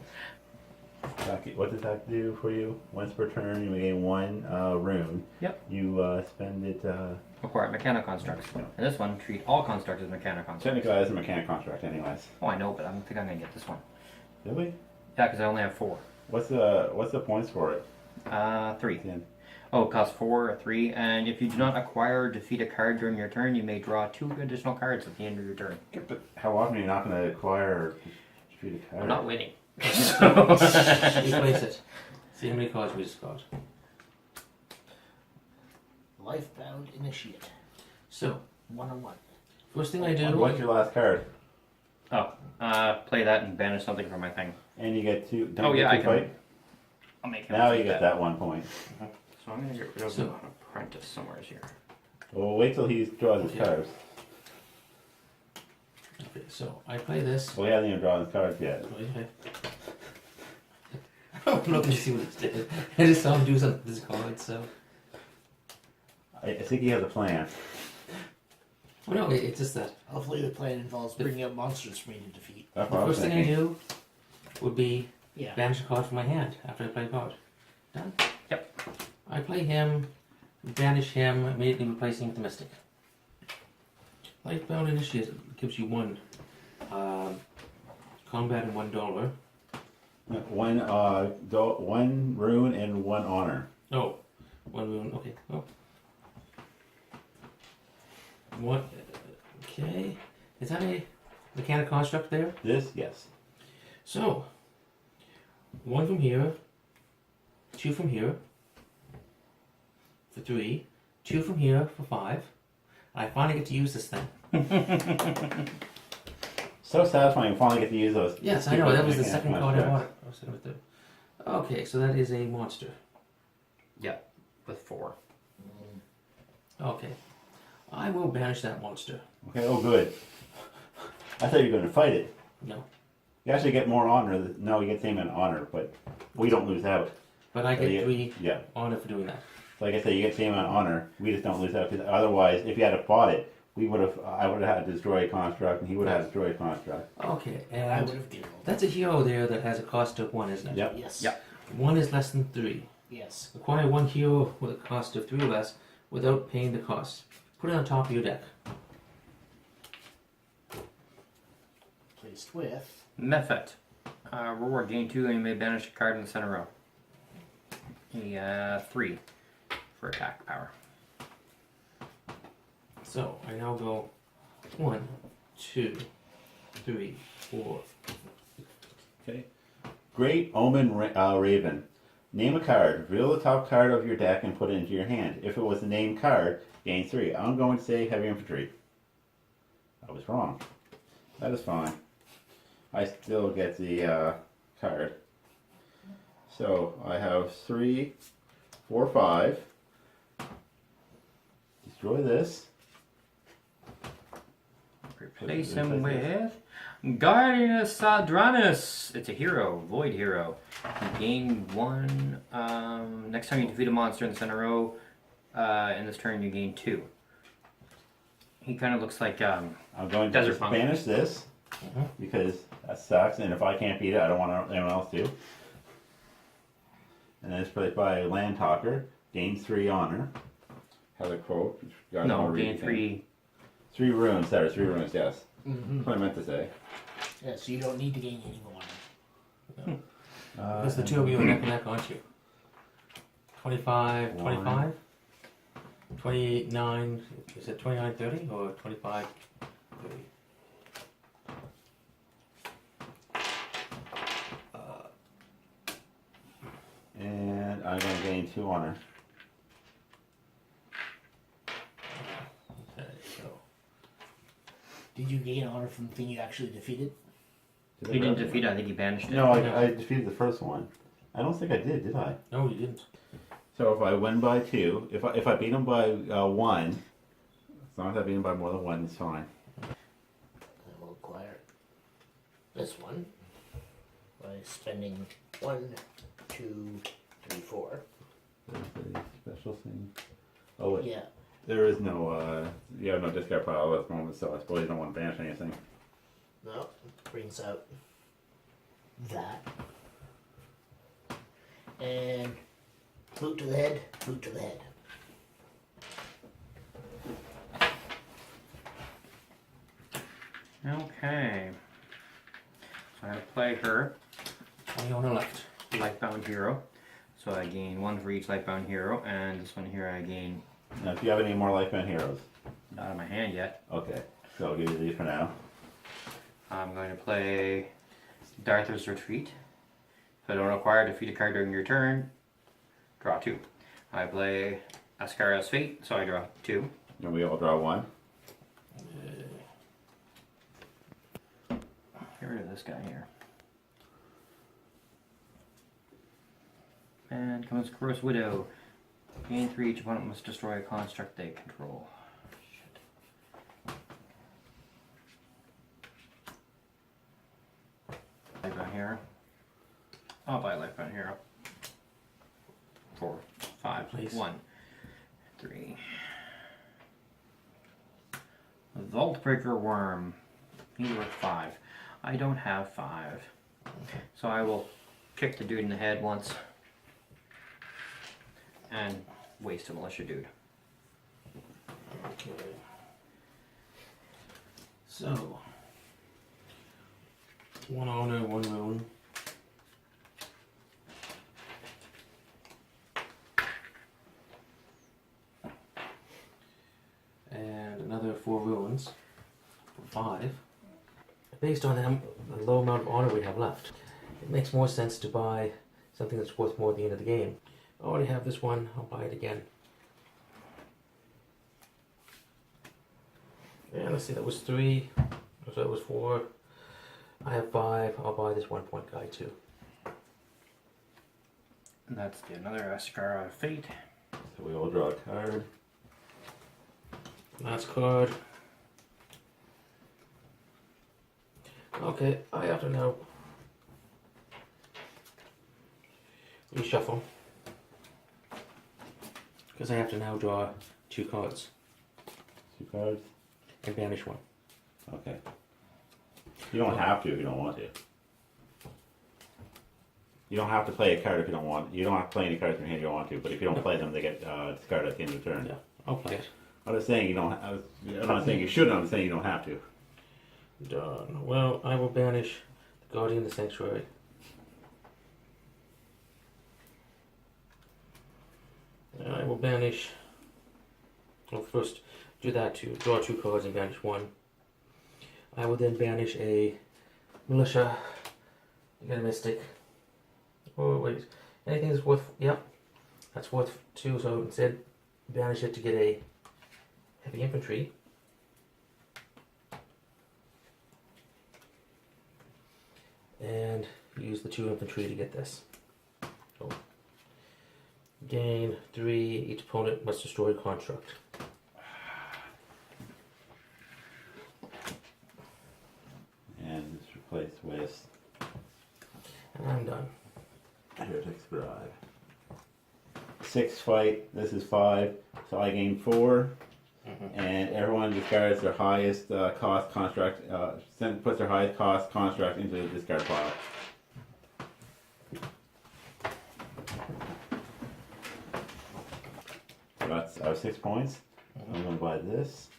Okay, what does that do for you? Once per turn, you gain 1 rune. Yep. You spend it. Acquire mechanic constructs. Yeah. And this one, treat all constructs as mechanic constructs. Technically, that's a mechanic contract, anyways. Oh, I know, but I don't think I'm going to get this one. Really? Yeah, because I only have 4. What's the points for it? 3. Yeah. Oh, it costs 4 or 3, and if you do not acquire or defeat a card during your turn, you may draw 2 additional cards at the end of your turn. Yeah, but how often are you not going to acquire or defeat a card? I'm not winning. Replace it. See how many cards we discard. Lifebound Initiate. So, 101. first thing I do. What's your last card? Oh, play that and banish something from my thing. And you get 2. Don't Oh, you yeah, get I 2 can- fight? I'll make him Now keep you get that 1 point. So I'm going to get rid of So- an apprentice somewhere here. Well, wait till he draws his Okay. cards. Okay, so I play this. Well, he hasn't even drawn his cards yet. Okay. I'm looking to see what it's doing. I just saw him do something with this card, so. I think he has a plan. Oh no, it's just that. Hopefully the plan involves bringing up monsters for me to defeat. That's The what I was first thing I thinking. do would be Yeah. banish a card from my hand after I play a card. Done? Yep. I play him, banish him, immediately replacing with the Mystic. Lifebound Initiate gives you 1 combat and $1. 1 rune and 1 honor. Oh, 1 rune, okay. Oh. What? Okay. Is that a mechanic construct there? This, yes. So, 1 from here, 2 from here for 3, 2 from here for 5. I finally get to use this thing. So satisfying. You finally get to use those. Yes, I know. That was the mechanic second card I constructs. wanted. I was sitting with the. Okay, so that is a monster. Yep, with 4. Okay, I will banish that monster. Okay, oh good. I thought you were going to fight it. No, You actually get more honor. No, you get same in honor, but we don't lose out. but I get Yeah. 3 Yeah. honor for doing that. Like I said, you get same on honor. We just don't lose out because otherwise, if you had fought it, we would have. I would have had to destroy a construct, and he would have had to destroy a construct. Okay, I and would have given. that's a hero there that has a cost of 1, isn't it? Yep. Yes. Yep. 1 is less than 3. Yes. Acquire 1 hero with a cost of 3 or less without paying the cost. Put it on top of your deck. Placed with. Method. Reward gain 2 and you may banish a card in the center row. 3 for attack power. So I now go 1, 2, 3, 4. Okay. Great Omen Raven. Name a card. Reveal the top card of your deck and put it into your hand. If it was the named card, gain 3. I'm going to say heavy infantry. I was wrong. That is fine. I still get the card. So I have 3, 4, 5. Destroy this. Replace him with Guardianus Sadranus. It's a hero, void hero. You gain 1. Next time you defeat a monster in the center row, in this turn you gain 2. He kind of looks like I'm going to Desert just Punk. banish this because that sucks, and if I can't beat it, I don't want anyone else to. And then it's played by Land Talker. Gain 3 honor. Has a quote. Which you guys no wanna read gain again. 3. 3 runes. There, 3 runes. Yes. Mm-hmm. That's what I meant to say. Yeah, so you don't need to gain any more. Because the 2 of you are neck and neck, aren't you? 25, 25? 29, is it 29, 30 or 25, 30? And I'm going to gain 2 honor. Okay, so. Did you gain honor from the thing you actually defeated? Did I He didn't grab defeat it, I think he banished it. No, I defeated the first one. I don't think I did I? No, you didn't. So if I win by 2, if I beat him by 1, as long as I beat him by more than 1, it's fine. I will acquire this one by spending 1, 2, 3, 4. There's a special thing. Oh wait. Yeah. There is no, you have no discard pile at the moment, so I suppose you don't want to banish anything. No, brings out that. And boot to the head, boot to the head. Okay. So I have to play her. Only on the left. Lifebound hero. So I gain 1 for each lifebound hero, and this one here I gain Now, if you have any more Lifebound heroes. not in my hand yet. Okay, so I'll give you these for now. I'm going to play Darther's Retreat. So I don't require to defeat a card during your turn. Draw 2. I play Ascara's Fate, so I draw 2. And we all draw 1. Get rid of this guy here. And comes Gross Widow. Gain 3, each opponent must destroy a construct they control. Shit. Lifebound Hero. I'll buy Lifebound Hero. 4, 5, Please. 1, 3. Vaultbreaker Worm. He's worth 5. I don't have 5. So I will kick the dude in the head once. And waste a militia dude. Okay. So, 1 honor, 1 ruin. And another 4 ruins for 5. Based on the low amount of honor we have left, it makes more sense to buy something that's worth more at the end of the game. I already have this one, I'll buy it again. Yeah, let's see, that was 3, so that was 4. I have 5, I'll buy this 1 point guy too. And that's another Ascara Fate. So we all draw a card. Last card. Okay, I have to now reshuffle. Because I have to now draw 2 cards 2 cards. and banish 1. Okay. You don't have to if you don't want to. You don't have to play a card if you don't want. You don't have to play any cards from your hand if you don't want to. But if you don't play them, they get discarded at the end of the turn. Yeah, I'll play it. I'm not saying you don't. I'm not saying you shouldn't. I'm saying you don't have to. Done. Well, I will banish the Guardian of the Sanctuary. And I will banish. Well, first do that to draw 2 cards and banish 1. I will then banish a militia. Get a mystic. Oh wait, anything that's worth. Yep, that's worth 2. So instead, banish it to get a heavy infantry. And use the 2 infantry to get this. So, gain 3, each opponent must destroy a construct. And it's replaced with And I'm done. Heretic Scribe. 6 fight. This is 5. So I gain 4. And everyone discards their highest cost construct, puts their highest cost construct into the discard pile. So that's our 6 points. I'm going to buy this.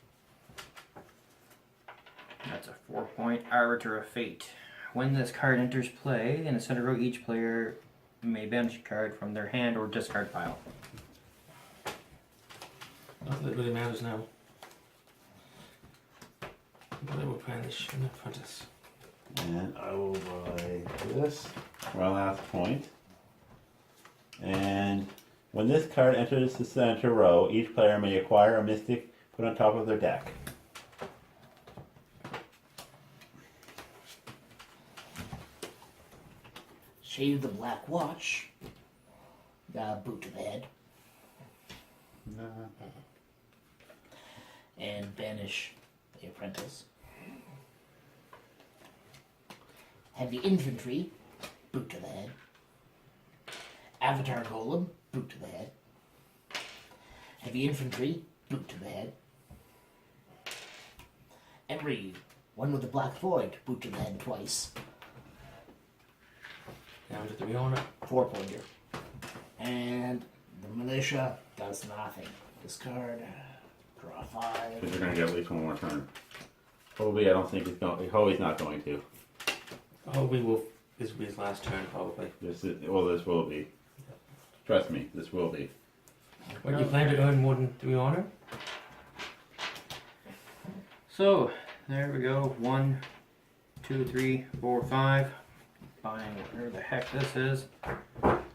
That's a 4-point Arbiter of Fate. When this card enters play, in the center row, each player may banish a card from their hand or discard pile. Nothing that really matters now. But I will banish an apprentice. And I will buy this for our last point. And when this card enters the center row, each player may acquire a mystic put on top of their deck. Shade of the Black Watch. Boot to the head. And banish the apprentice. Heavy infantry. Boot to the head. Avatar Golem. Boot to the head. Heavy infantry. Boot to the head. Emery, one with the Black Void, boot to the head twice. Down to 3 on it. 4-pointer. And the militia does nothing. Discard. Draw 5. Because you're going to get at least one more turn. Hobie, I don't think he's going. Hobie's not going to. Oh, this will be his last turn, probably. This will be. Trust me, this will be. What, you plan to earn more than 3 honor? So, there we go. 1, 2, 3, 4, 5. Buying whatever the heck this is.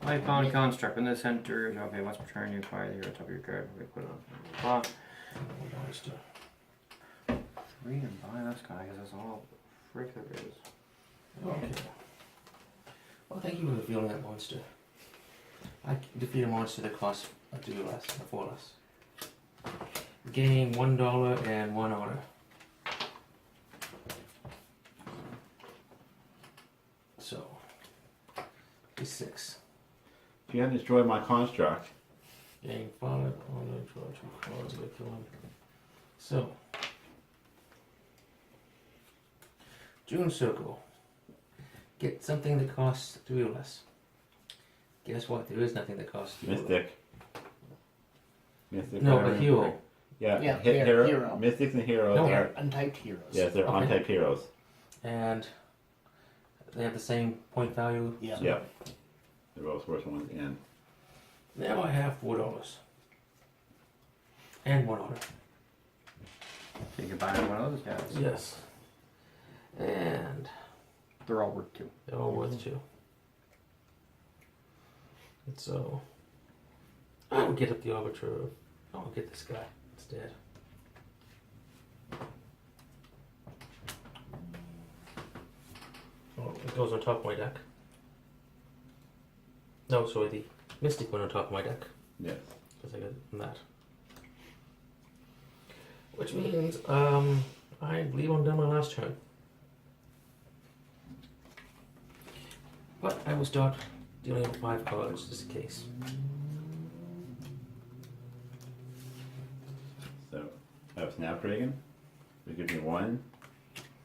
Icon construct in the center. Okay, once per turn, you acquire the hero top of your card. We put it on. Monster. Read and buy this guy because that's all the frick there is. Okay. Well, thank you for revealing that monster. I can defeat a monster that costs a 2 less, a 4 less. Gain $1 and 1 honor. So, is 6. If you hadn't destroyed my construct, Gain 5 honor, draw 2 cards, I kill him. So, June Circle. Get something that costs 3 or less. Guess what? There is nothing that costs 3 or less. Mystic. No, whatever. a hero. Yeah, Yeah, hit they're hero. hero. Mystics and heroes No, are. Untyped heroes. Yes, they're Okay. untyped heroes. And they have the same point value. Yeah. Yeah. They're both worth ones and. Now I have $4. And 1 honor. So you can buy one of those guys. Yes. And They're all worth 2. they're all worth 2. And so I will get up the Arbiter. I'll get this guy instead. Oh, it goes on top of my deck. No, sorry, the Mystic went on top of my deck. Yes. Because I got that. Which means, I believe I'm done my last turn. But I will start dealing with 5 cards just in case. So, I have Snapdragon. We give me one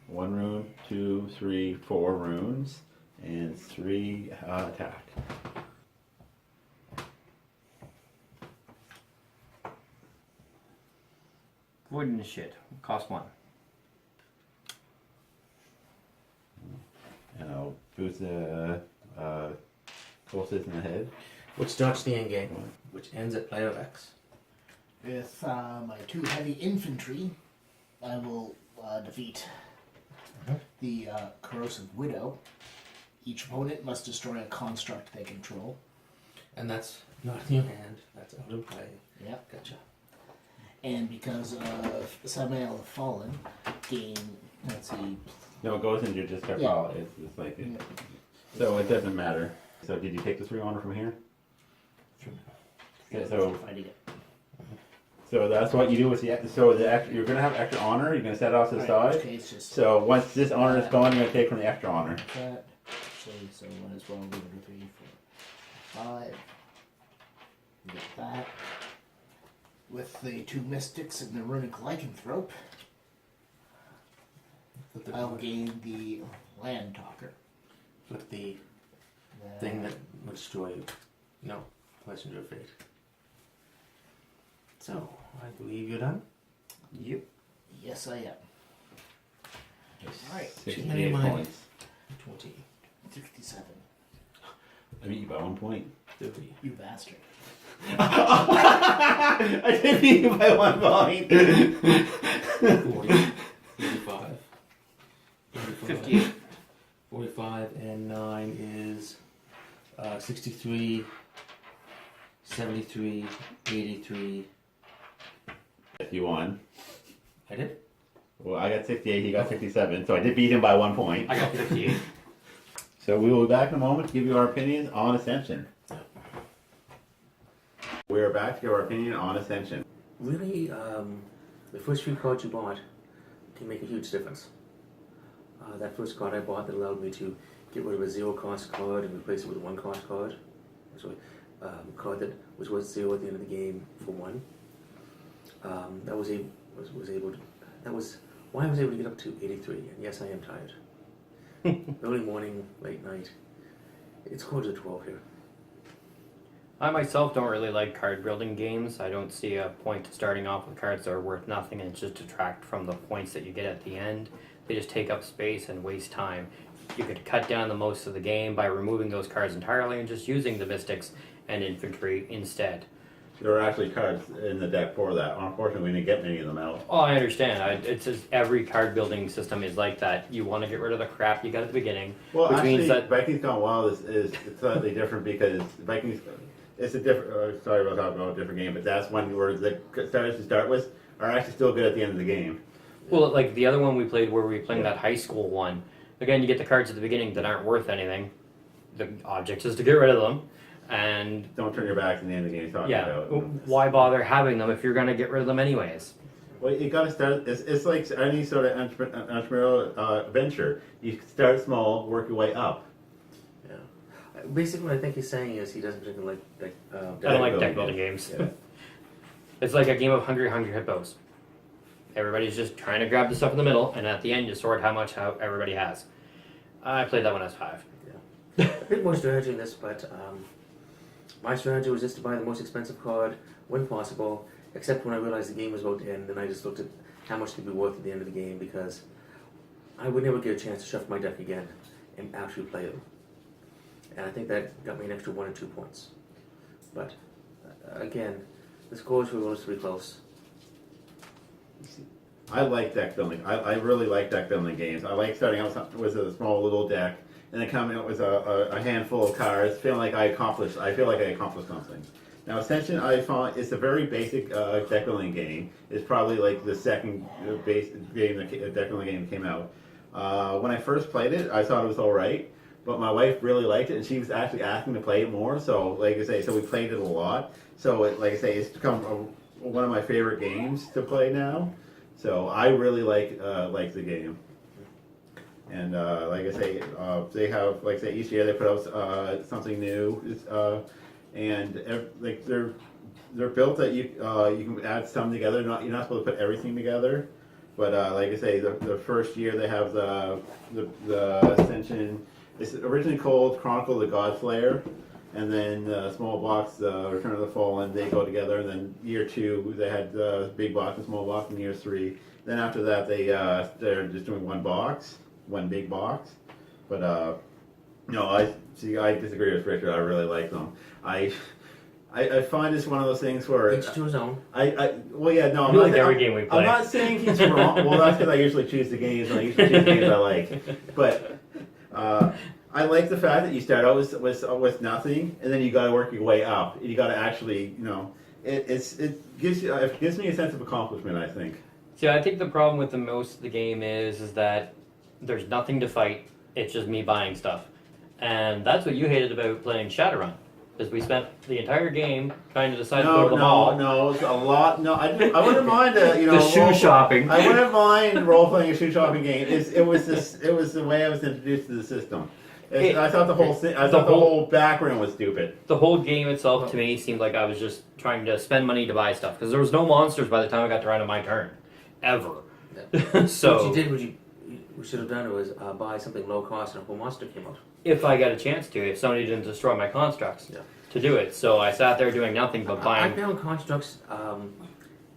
rune, 2, 3, 4 runes, and 3 attack. Void and shit. Cost 1. And I'll boost the Colossus in the head. Which starts the end game, which ends at player X. With my 2 heavy infantry, I will defeat the Corrosive Widow. Each opponent must destroy a construct they control. And that's not in your hand, that's out of play. Yep. Gotcha. And because of Samael the Fallen, gain, let's see. No, it goes into your discard Yeah. pile. It's like it. So it doesn't matter. So did you take the 3 honor from here? Okay, so Fighting it. so that's what you do with the you're gonna have extra honor. You're gonna set it off to the Alright, in side. this case, just So once this honor is gone, you're gonna take from the extra honor. that. Actually, so might as well go to 3, 4, 5. Get that. With the 2 mystics and the runic lycanthrope, I'll gain the land talker. Flip the thing that would destroy you. No, Messenger of Fate. So, I believe you're done. Yep. Yes, I am. Alright, 68 mine. points. 20, 67. I beat you by 1 point. 30. You bastard. I did beat you by 1 point. 40, 45, 58. 45 and 9 is 63, 73, 83. If you won. I did? Well, I got 68, he got 67, so I did beat him by 1 point. I got 58. So we will be back in a moment to give you our opinions on Ascension. We are back to give our opinion on Ascension. Really, the first few cards you bought can make a huge difference. That first card I bought that allowed me to get rid of a 0 cost card and replace it with a 1 cost card. Actually, a card that was worth 0 at the end of the game for 1. that was able to. That was why I was able to get up to 83. And yes, I am tired. Early morning, late night. It's quarter to 12 here. I myself don't really like card building games. I don't see a point to starting off with cards that are worth nothing and just detract from the points that you get at the end. They just take up space and waste time. You could cut down the most of the game by removing those cards entirely and just using the mystics and infantry instead. There are actually cards in the deck for that. Unfortunately, we didn't get many of them out. Oh, I understand. It's just every card building system is like that. You want to get rid of the crap you got at the beginning, Well, which actually, means that Vikings Gone Wild is slightly different because Vikings. It's a different. Sorry about talking about a different game, but that's one where the starters to start with are actually still good at the end of the game. well, like the other one we played where we were playing that high school one. Again, you get the cards at the beginning that aren't worth anything. The object is to get rid of them, and Don't turn your back to the end of the game. Talking yeah, about. why bother having them if you're going to get rid of them anyways? Well, you got to start. It's like any sort of entrepreneurial venture. You start small, work your way up. Basically, what I think he's saying is he doesn't particularly like. I don't like deck building games. It's like a game of Hungry Hippos. Everybody's just trying to grab the stuff in the middle, and at the end you sort how everybody has. I played that when I was 5. A bit more strategy in this, but my strategy was just to buy the most expensive card when possible, except when I realized the game was about to end, and I just looked at how much it would be worth at the end of the game, because I would never get a chance to shuffle my deck again and actually play them. And I think that got me an extra 1 or 2 points. But, again, the scores were relatively close. I like deck building. I really like deck building games. I like starting out with a small little deck and then coming up with a handful of cards, feeling like I feel like I accomplished something. Now, Ascension, I found it's a very basic deck building game. It's probably like the second base game, deck building game that came out. When I first played it, I thought it was all right. But my wife really liked it, and she was actually asking to play it more. So, like I say, so we played it a lot. So, like I say, it's become one of my favorite games to play now. So, I really like the game. And like I say, they have, like I say, each year they put out something new. Like they're built that you can add some together. You're not supposed to put everything together. But like I say, the first year they have the Ascension. It's originally called Chronicle of the Godslayer, and then small box, Return of the Fallen, they go together. And then year 2, they had big box and small box. In year 3, then after that, they're just doing one big box. But no, I disagree with Richard. I really like them. I find this one of those things where Each to his own. Well, yeah, no, You like every game we play. I'm not saying he's wrong. Well, that's because I usually choose the games, and I usually choose the games I like. But I like the fact that you start out with nothing, and then you got to work your way up. You got to actually, it gives me a sense of accomplishment, I think. See, I think the problem with most of the game is that there's nothing to fight. It's just me buying stuff, and that's what you hated about playing Shadowrun. Because we spent the entire game trying to decide to go to the mall. No, it's a lot. No, I wouldn't mind the shoe shopping. I wouldn't mind role playing a shoe shopping game. It was the way I was introduced to the system. I thought the whole thing. I thought the whole background was stupid. The whole game itself to me seemed like I was just trying to spend money to buy stuff because there was no monsters by the time I got to round of my turn, ever. Yeah. So what you should have done was buy something low cost and a whole monster came out. if I got a chance to, if somebody didn't destroy my constructs to do it. So I sat there doing nothing but buying. I found constructs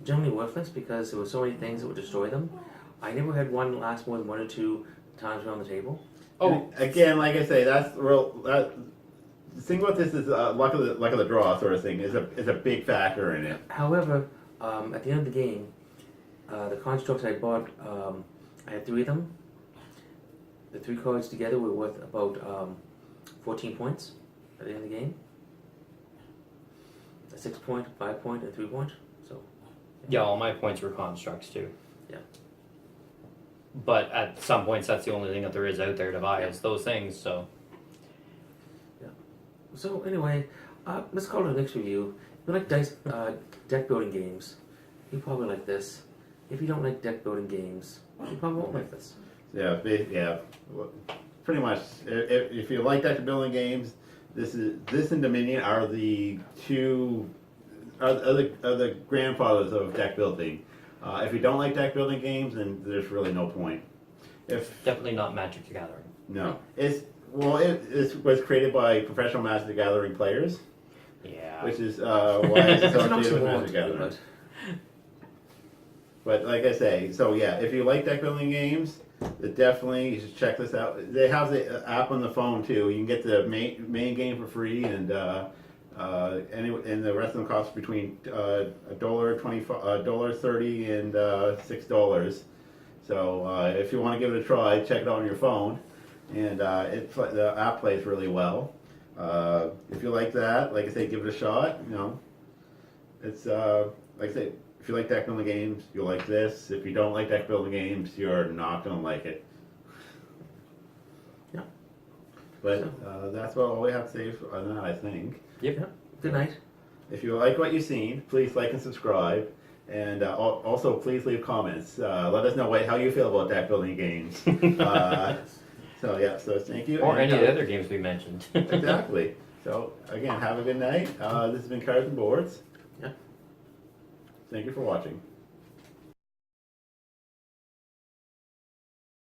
generally worthless because there were so many things that would destroy them. I never had one last more than 1 or 2 times around the table. Oh, again, like I say, that's real. The thing about this is luck of the draw sort of thing is a big factor in it. However, at the end of the game, the constructs I bought, I had 3 of them. The 3 cards together were worth about 14 points at the end of the game. A 6 point, 5 point, and 3 point. So. Yeah, all my points were constructs too. Yeah. But at some points, that's the only thing that there is out there to buy is those things. So. Yeah. So anyway, let's call it a next review. If you like deck building games, you probably like this. If you don't like deck building games, you probably won't like this. Yeah, pretty much. If you like deck building games, this and Dominion are the 2 the grandfathers of deck building. If you don't like deck building games, then there's really no point. If Definitely not Magic the Gathering. no, it was created by professional Magic the Gathering players, Yeah. which is why it's It's an associated with oxymoron, Magic the Gathering. but But like I say, so yeah, if you like deck building games, it definitely you should check this out. They have the app on the phone too. You can get the main game for free, and the rest of them cost between $1.30 and $6. So if you want to give it a try, check it out on your phone, and the app plays really well. If you like that, like I say, give it a shot. You know, it's like I say. If you like deck building games, you'll like this. If you don't like deck building games, you're not going to like it. Yeah. But that's about all we have to say on that, I think. Yep. good night. If you like what you've seen, please like and subscribe. And also, please leave comments. Let us know how you feel about deck building games. So thank you. Or and, any of the other games we mentioned. Exactly. So, again, have a good night. This has been Cards and Boards. Yeah. Thank you for watching.